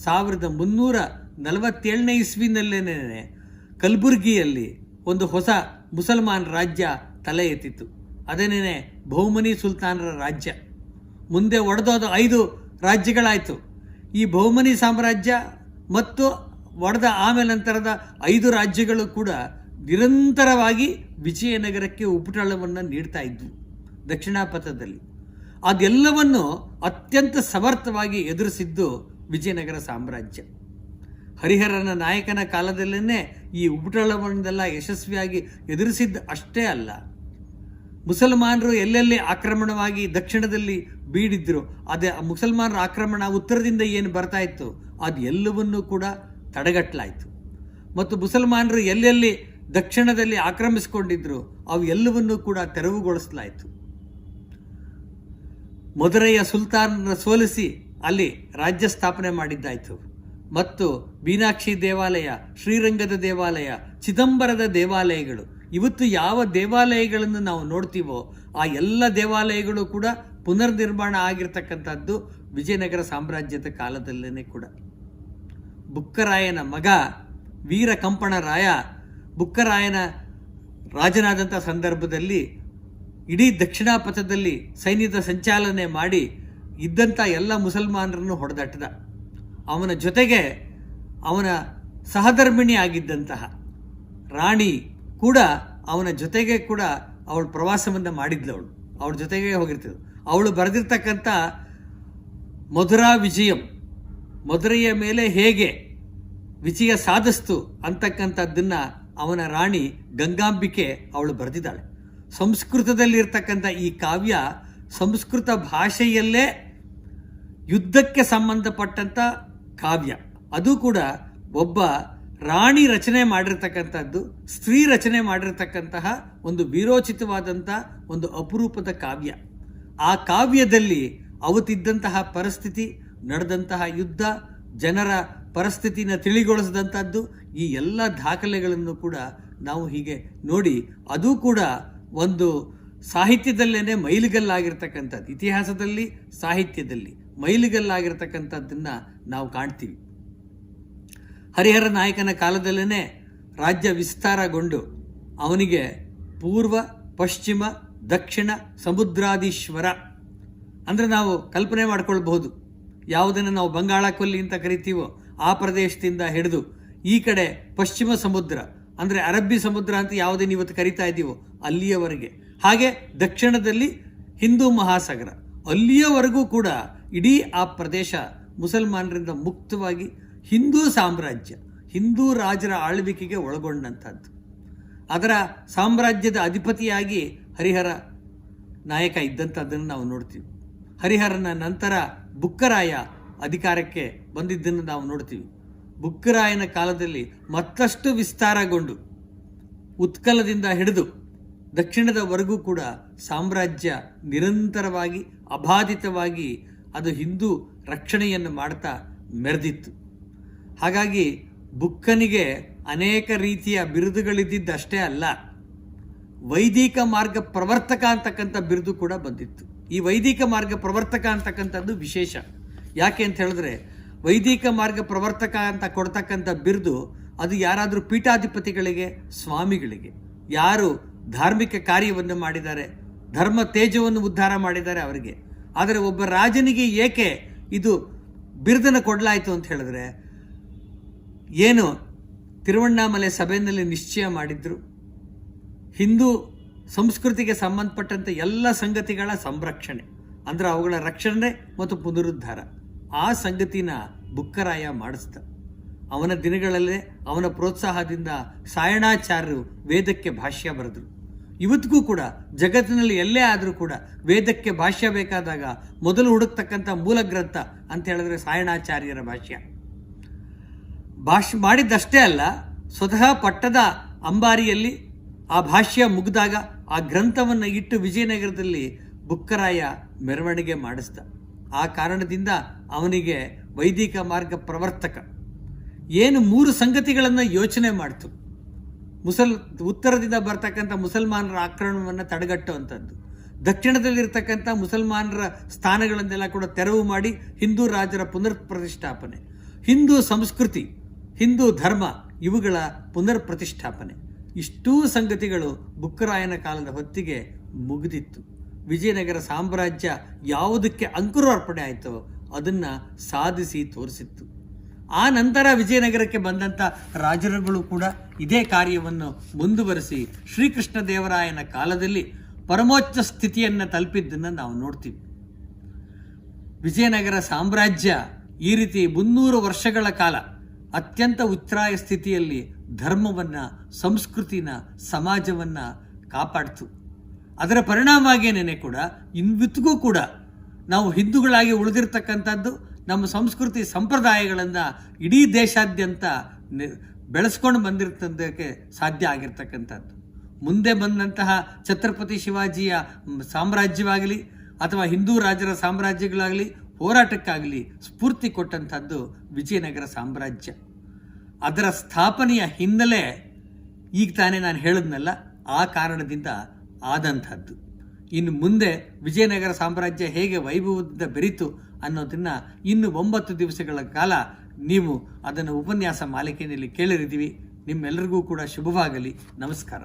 1347ನೇ ಇಸ್ವಿನಲ್ಲೇನೆ ಕಲಬುರ್ಗಿಯಲ್ಲಿ ಒಂದು ಹೊಸ ಮುಸಲ್ಮಾನ್ ರಾಜ್ಯ ತಲೆ ಎತ್ತಿತ್ತು. ಅದೇನೇನೆ ಬಹುಮನಿ ಸುಲ್ತಾನರ ರಾಜ್ಯ. ಮುಂದೆ ಒಡೆದೋದು 5 ರಾಜ್ಯಗಳಾಯಿತು. ಈ ಬಹುಮನಿ ಸಾಮ್ರಾಜ್ಯ ಮತ್ತು ಒಡೆದ ಆಮೇಲೆ ನಂತರದ 5 ರಾಜ್ಯಗಳು ಕೂಡ ನಿರಂತರವಾಗಿ ವಿಜಯನಗರಕ್ಕೆ ಉಪಟಳವನ್ನು ನೀಡ್ತಾ ಇದ್ವು ದಕ್ಷಿಣಾಪಥದಲ್ಲಿ. ಅದೆಲ್ಲವನ್ನು ಅತ್ಯಂತ ಸಮರ್ಥವಾಗಿ ಎದುರಿಸಿದ್ದು ವಿಜಯನಗರ ಸಾಮ್ರಾಜ್ಯ. ಹರಿಹರನ ನಾಯಕನ ಕಾಲದಲ್ಲೇ ಈ ಉಪಟಳವನ್ನೆಲ್ಲ ಯಶಸ್ವಿಯಾಗಿ ಎದುರಿಸಿದ್ದು ಅಷ್ಟೇ ಅಲ್ಲ, ಮುಸಲ್ಮಾನರು ಎಲ್ಲೆಲ್ಲಿ ಆಕ್ರಮಣವಾಗಿ ದಕ್ಷಿಣದಲ್ಲಿ ಬೀಡಿದ್ರು, ಅದೇ ಮುಸಲ್ಮಾನರ ಆಕ್ರಮಣ ಉತ್ತರದಿಂದ ಏನು ಬರ್ತಾ ಇತ್ತು ಅದು ಎಲ್ಲವನ್ನೂ ಕೂಡ ತಡೆಗಟ್ಟಲಾಯಿತು. ಮತ್ತು ಮುಸಲ್ಮಾನರು ಎಲ್ಲೆಲ್ಲಿ ದಕ್ಷಿಣದಲ್ಲಿ ಆಕ್ರಮಿಸಿಕೊಂಡಿದ್ರು ಅವು ಎಲ್ಲವನ್ನೂ ಕೂಡ ತೆರವುಗೊಳಿಸಲಾಯಿತು. ಮಧುರೆಯ ಸುಲ್ತಾನರ ಸೋಲಿಸಿ ಅಲ್ಲಿ ರಾಜ್ಯ ಸ್ಥಾಪನೆ ಮಾಡಿದ್ದಾಯಿತು. ಮತ್ತು ಮೀನಾಕ್ಷಿ ದೇವಾಲಯ, ಶ್ರೀರಂಗದ ದೇವಾಲಯ, ಚಿದಂಬರದ ದೇವಾಲಯಗಳು, ಇವತ್ತು ಯಾವ ದೇವಾಲಯಗಳನ್ನು ನಾವು ನೋಡ್ತೀವೋ ಆ ಎಲ್ಲ ದೇವಾಲಯಗಳು ಕೂಡ ಪುನರ್ ನಿರ್ಮಾಣ ಆಗಿರ್ತಕ್ಕಂಥದ್ದು ವಿಜಯನಗರ ಸಾಮ್ರಾಜ್ಯದ ಕಾಲದಲ್ಲೇ ಕೂಡ. ಬುಕ್ಕರಾಯನ ಮಗ ವೀರ ಕಂಪಣರಾಯ ಬುಕ್ಕರಾಯನ ರಾಜನಾದಂಥ ಸಂದರ್ಭದಲ್ಲಿ ಇಡೀ ದಕ್ಷಿಣಾಪಥದಲ್ಲಿ ಸೈನ್ಯದ ಸಂಚಾಲನೆ ಮಾಡಿ ಇದ್ದಂಥ ಎಲ್ಲ ಮುಸಲ್ಮಾನರನ್ನು ಹೊಡೆದಾಟಿದ. ಅವನ ಜೊತೆಗೆ ಅವನ ಸಹಧರ್ಮಿಣಿ ಆಗಿದ್ದಂತಹ ರಾಣಿ ಕೂಡ ಅವನ ಜೊತೆಗೆ ಕೂಡ ಅವಳು ಪ್ರವಾಸವನ್ನು ಮಾಡಿದ್ಲು. ಅವಳ ಜೊತೆಗೆ ಹೋಗಿರ್ತಿದ್ಳು. ಅವಳು ಬರೆದಿರ್ತಕ್ಕಂಥ ಮಧುರಾ ವಿಜಯಂ, ಮಧುರೆಯ ಮೇಲೆ ಹೇಗೆ ವಿಜಯ ಸಾಧಿಸ್ತು ಅಂತಕ್ಕಂಥದ್ದನ್ನು ಅವನ ರಾಣಿ ಗಂಗಾಂಬಿಕೆ ಅವಳು ಬರೆದಿದ್ದಾಳೆ. ಸಂಸ್ಕೃತದಲ್ಲಿರ್ತಕ್ಕಂಥ ಈ ಕಾವ್ಯ ಸಂಸ್ಕೃತ ಭಾಷೆಯಲ್ಲೇ ಯುದ್ಧಕ್ಕೆ ಸಂಬಂಧಪಟ್ಟಂಥ ಕಾವ್ಯ. ಅದು ಕೂಡ ಒಬ್ಬ ರಾಣಿ ರಚನೆ ಮಾಡಿರ್ತಕ್ಕಂಥದ್ದು, ಸ್ತ್ರೀ ರಚನೆ ಮಾಡಿರ್ತಕ್ಕಂತಹ ಒಂದು ವೀರೋಚಿತವಾದಂಥ ಒಂದು ಅಪರೂಪದ ಕಾವ್ಯ. ಆ ಕಾವ್ಯದಲ್ಲಿ ಅವತ್ತಿದ್ದಂತಹ ಪರಿಸ್ಥಿತಿ, ನಡೆದಂತಹ ಯುದ್ಧ, ಜನರ ಪರಿಸ್ಥಿತಿನ ತಿಳಿಗೊಳಿಸಿದಂಥದ್ದು, ಈ ಎಲ್ಲ ದಾಖಲೆಗಳನ್ನು ಕೂಡ ನಾವು ಹೀಗೆ ನೋಡಿ, ಅದು ಕೂಡ ಒಂದು ಸಾಹಿತ್ಯದಲ್ಲೇ ಮೈಲಿಗಲ್ಲಾಗಿರ್ತಕ್ಕಂಥದ್ದು, ಇತಿಹಾಸದಲ್ಲಿ ಸಾಹಿತ್ಯದಲ್ಲಿ ಮೈಲಿಗಲ್ಲಾಗಿರ್ತಕ್ಕಂಥದ್ದನ್ನು ನಾವು ಕಾಣ್ತೀವಿ. ಹರಿಹರ ನಾಯಕನ ಕಾಲದಲ್ಲೇ ರಾಜ್ಯ ವಿಸ್ತಾರಗೊಂಡು ಅವನಿಗೆ ಪೂರ್ವ, ಪಶ್ಚಿಮ, ದಕ್ಷಿಣ ಸಮುದ್ರಾಧೀಶ್ವರ ಅಂದರೆ ನಾವು ಕಲ್ಪನೆ ಮಾಡ್ಕೊಳ್ಬಹುದು. ಯಾವುದನ್ನು ನಾವು ಬಂಗಾಳ ಕೊಲ್ಲಿ ಅಂತ ಕರಿತೀವೋ ಆ ಪ್ರದೇಶದಿಂದ ಹಿಡಿದು ಈ ಕಡೆ ಪಶ್ಚಿಮ ಸಮುದ್ರ ಅಂದರೆ ಅರಬ್ಬಿ ಸಮುದ್ರ ಅಂತ ಯಾವುದೇನು ಇವತ್ತು ಕರಿತಾ ಇದ್ದೀವೋ ಅಲ್ಲಿಯವರೆಗೆ, ಹಾಗೆ ದಕ್ಷಿಣದಲ್ಲಿ ಹಿಂದೂ ಮಹಾಸಾಗರ, ಅಲ್ಲಿಯವರೆಗೂ ಕೂಡ ಇಡೀ ಆ ಪ್ರದೇಶ ಮುಸಲ್ಮಾನರಿಂದ ಮುಕ್ತವಾಗಿ ಹಿಂದೂ ಸಾಮ್ರಾಜ್ಯ, ಹಿಂದೂ ರಾಜರ ಆಳ್ವಿಕೆಗೆ ಒಳಗೊಂಡಂಥದ್ದು. ಅದರ ಸಾಮ್ರಾಜ್ಯದ ಅಧಿಪತಿಯಾಗಿ ಹರಿಹರ ನಾಯಕ ಇದ್ದಂಥದ್ದನ್ನು ನಾವು ನೋಡ್ತೀವಿ. ಹರಿಹರನ ನಂತರ ಬುಕ್ಕರಾಯ ಅಧಿಕಾರಕ್ಕೆ ಬಂದಿದ್ದನ್ನು ನಾವು ನೋಡ್ತೀವಿ. ಬುಕ್ಕರಾಯನ ಕಾಲದಲ್ಲಿ ಮತ್ತಷ್ಟು ವಿಸ್ತಾರಗೊಂಡು ಉತ್ಕಲದಿಂದ ಹಿಡಿದು ದಕ್ಷಿಣದವರೆಗೂ ಕೂಡ ಸಾಮ್ರಾಜ್ಯ ನಿರಂತರವಾಗಿ ಅಬಾಧಿತವಾಗಿ ಅದು ಹಿಂದೂ ರಕ್ಷಣೆಯನ್ನು ಮಾಡ್ತಾ ಮೆರೆದಿತ್ತು. ಹಾಗಾಗಿ ಬುಕ್ಕನಿಗೆ ಅನೇಕ ರೀತಿಯ ಬಿರುದುಗಳಿದ್ದಷ್ಟೇ ಅಲ್ಲ, ವೈದಿಕ ಮಾರ್ಗ ಪ್ರವರ್ತಕ ಅಂತಕ್ಕಂಥ ಬಿರುದು ಕೂಡ ಬಂದಿತ್ತು. ಈ ವೈದಿಕ ಮಾರ್ಗ ಪ್ರವರ್ತಕ ಅಂತಕ್ಕಂಥದ್ದು ವಿಶೇಷ. ಯಾಕೆ ಅಂತ ಹೇಳಿದ್ರೆ, ವೈದಿಕ ಮಾರ್ಗ ಪ್ರವರ್ತಕ ಅಂತ ಕೊಡ್ತಕ್ಕಂಥ ಬಿರುದು ಅದು ಯಾರಾದರೂ ಪೀಠಾಧಿಪತಿಗಳಿಗೆ, ಸ್ವಾಮಿಗಳಿಗೆ, ಯಾರು ಧಾರ್ಮಿಕ ಕಾರ್ಯವನ್ನು ಮಾಡಿದ್ದಾರೆ, ಧರ್ಮ ತೇಜವನ್ನು ಉದ್ಧಾರ ಮಾಡಿದ್ದಾರೆ ಅವರಿಗೆ. ಆದರೆ ಒಬ್ಬ ರಾಜನಿಗೆ ಏಕೆ ಇದು ಬಿರುದನ್ನು ಕೊಡಲಾಯಿತು ಅಂತ ಹೇಳಿದ್ರೆ, ಏನು ತಿರುವಣ್ಣಾಮಲೆ ಸಭೆಯಲ್ಲಿ ನಿಶ್ಚಯ ಮಾಡಿದ್ರು, ಹಿಂದೂ ಸಂಸ್ಕೃತಿಗೆ ಸಂಬಂಧಪಟ್ಟಂತೆ ಎಲ್ಲ ಸಂಗತಿಗಳ ಸಂರಕ್ಷಣೆ, ಅಂದರೆ ಅವುಗಳ ರಕ್ಷಣೆ ಮತ್ತು ಪುನರುದ್ಧಾರ, ಆ ಸಂಗತಿನ ಬುಕ್ಕರಾಯ ಮಾಡಿಸ್ದ. ಅವನ ದಿನಗಳಲ್ಲೇ ಅವನ ಪ್ರೋತ್ಸಾಹದಿಂದ ಸಾಯಣಾಚಾರ್ಯರು ವೇದಕ್ಕೆ ಭಾಷ್ಯ ಬರೆದರು. ಇವತ್ತಿಗೂ ಕೂಡ ಜಗತ್ತಿನಲ್ಲಿ ಎಲ್ಲೇ ಆದರೂ ಕೂಡ ವೇದಕ್ಕೆ ಭಾಷ್ಯ ಬೇಕಾದಾಗ ಮೊದಲು ಹುಡುಕ್ತಕ್ಕಂಥ ಮೂಲ ಗ್ರಂಥ ಅಂತ ಹೇಳಿದ್ರೆ ಸಾಯಣಾಚಾರ್ಯರ ಭಾಷ್ಯ. ಭಾಷ್ಯ ಮಾಡಿದ್ದಷ್ಟೇ ಅಲ್ಲ, ಸ್ವತಃ ಪಟ್ಟದ ಅಂಬಾರಿಯಲ್ಲಿ ಆ ಭಾಷ್ಯ ಮುಗಿದಾಗ ಆ ಗ್ರಂಥವನ್ನು ಇಟ್ಟು ವಿಜಯನಗರದಲ್ಲಿ ಬುಕ್ಕರಾಯ ಮೆರವಣಿಗೆ ಮಾಡಿಸ್ದ. ಆ ಕಾರಣದಿಂದ ಅವನಿಗೆ ವೈದಿಕ ಮಾರ್ಗ ಪ್ರವರ್ತಕ ಏನು 3 ಸಂಗತಿಗಳನ್ನು ಯೋಚನೆ ಮಾಡ್ತು. ಉತ್ತರದಿಂದ ಬರ್ತಕ್ಕಂಥ ಮುಸಲ್ಮಾನರ ಆಕ್ರಮಣವನ್ನು ತಡೆಗಟ್ಟುವಂಥದ್ದು, ದಕ್ಷಿಣದಲ್ಲಿರ್ತಕ್ಕಂಥ ಮುಸಲ್ಮಾನರ ಸ್ಥಾನಗಳನ್ನೆಲ್ಲ ಕೂಡ ತೆರವು ಮಾಡಿ ಹಿಂದೂ ರಾಜರ ಪುನರ್ ಪ್ರತಿಷ್ಠಾಪನೆ, ಹಿಂದೂ ಸಂಸ್ಕೃತಿ, ಹಿಂದೂ ಧರ್ಮ ಇವುಗಳ ಪುನರ್ ಪ್ರತಿಷ್ಠಾಪನೆ. ಇಷ್ಟೂ ಸಂಗತಿಗಳು ಬುಕ್ಕರಾಯನ ಕಾಲದ ಹೊತ್ತಿಗೆ ಮುಗಿದಿತ್ತು. ವಿಜಯನಗರ ಸಾಮ್ರಾಜ್ಯ ಯಾವುದಕ್ಕೆ ಅಂಕುರಾರ್ಪಣೆ ಆಯಿತೋ ಅದನ್ನು ಸಾಧಿಸಿ ತೋರಿಸಿತ್ತು. ಆ ನಂತರ ವಿಜಯನಗರಕ್ಕೆ ಬಂದಂಥ ರಾಜರುಗಳು ಕೂಡ ಇದೇ ಕಾರ್ಯವನ್ನು ಮುಂದುವರಿಸಿ ಶ್ರೀಕೃಷ್ಣ ದೇವರಾಯನ ಕಾಲದಲ್ಲಿ ಪರಮೋಚ್ಚ ಸ್ಥಿತಿಯನ್ನು ತಲುಪಿದ್ದನ್ನು ನಾವು ನೋಡ್ತೀವಿ. ವಿಜಯನಗರ ಸಾಮ್ರಾಜ್ಯ ಈ ರೀತಿ 300 ವರ್ಷಗಳ ಕಾಲ ಅತ್ಯಂತ ಉಚ್ಛ್ರಾಯ ಸ್ಥಿತಿಯಲ್ಲಿ ಧರ್ಮವನ್ನು, ಸಂಸ್ಕೃತಿನ, ಸಮಾಜವನ್ನು ಕಾಪಾಡ್ತು. ಅದರ ಪರಿಣಾಮವಾಗಿಯೇ ಕೂಡ ಇವತ್ತಿಗೂ ಕೂಡ ನಾವು ಹಿಂದೂಗಳಾಗಿ ಉಳಿದಿರ್ತಕ್ಕಂಥದ್ದು ನಮ್ಮ ಸಂಸ್ಕೃತಿ ಸಂಪ್ರದಾಯಗಳನ್ನು ಇಡೀ ದೇಶಾದ್ಯಂತ ಬೆಳೆಸ್ಕೊಂಡು ಬಂದಿರ್ತದಕ್ಕೆ ಸಾಧ್ಯ ಆಗಿರ್ತಕ್ಕಂಥದ್ದು. ಮುಂದೆ ಬಂದಂತಹ ಛತ್ರಪತಿ ಶಿವಾಜಿಯ ಸಾಮ್ರಾಜ್ಯವಾಗಲಿ ಅಥವಾ ಹಿಂದೂ ರಾಜರ ಸಾಮ್ರಾಜ್ಯಗಳಾಗಲಿ ಹೋರಾಟಕ್ಕಾಗಲಿ ಸ್ಫೂರ್ತಿ ಕೊಟ್ಟಂಥದ್ದು ವಿಜಯನಗರ ಸಾಮ್ರಾಜ್ಯ. ಅದರ ಸ್ಥಾಪನೆಯ ಹಿನ್ನೆಲೆ ಈಗ ತಾನೇ ನಾನು ಹೇಳಿದ್ನಲ್ಲ, ಆ ಕಾರಣದಿಂದ ಆದಂಥದ್ದು. ಇನ್ನು ಮುಂದೆ ವಿಜಯನಗರ ಸಾಮ್ರಾಜ್ಯ ಹೇಗೆ ವೈಭವದಿಂದ ಬೆರೀತು ಅನ್ನೋದನ್ನು ಇನ್ನು 9 ದಿವಸಗಳ ಕಾಲ ನೀವು ಅದನ್ನು ಉಪನ್ಯಾಸ ಮಾಲಿಕೆಯಲ್ಲಿ ಕೇಳಿರಿದ್ದೀವಿ. ನಿಮ್ಮೆಲ್ಲರಿಗೂ ಕೂಡ ಶುಭವಾಗಲಿ. ನಮಸ್ಕಾರ.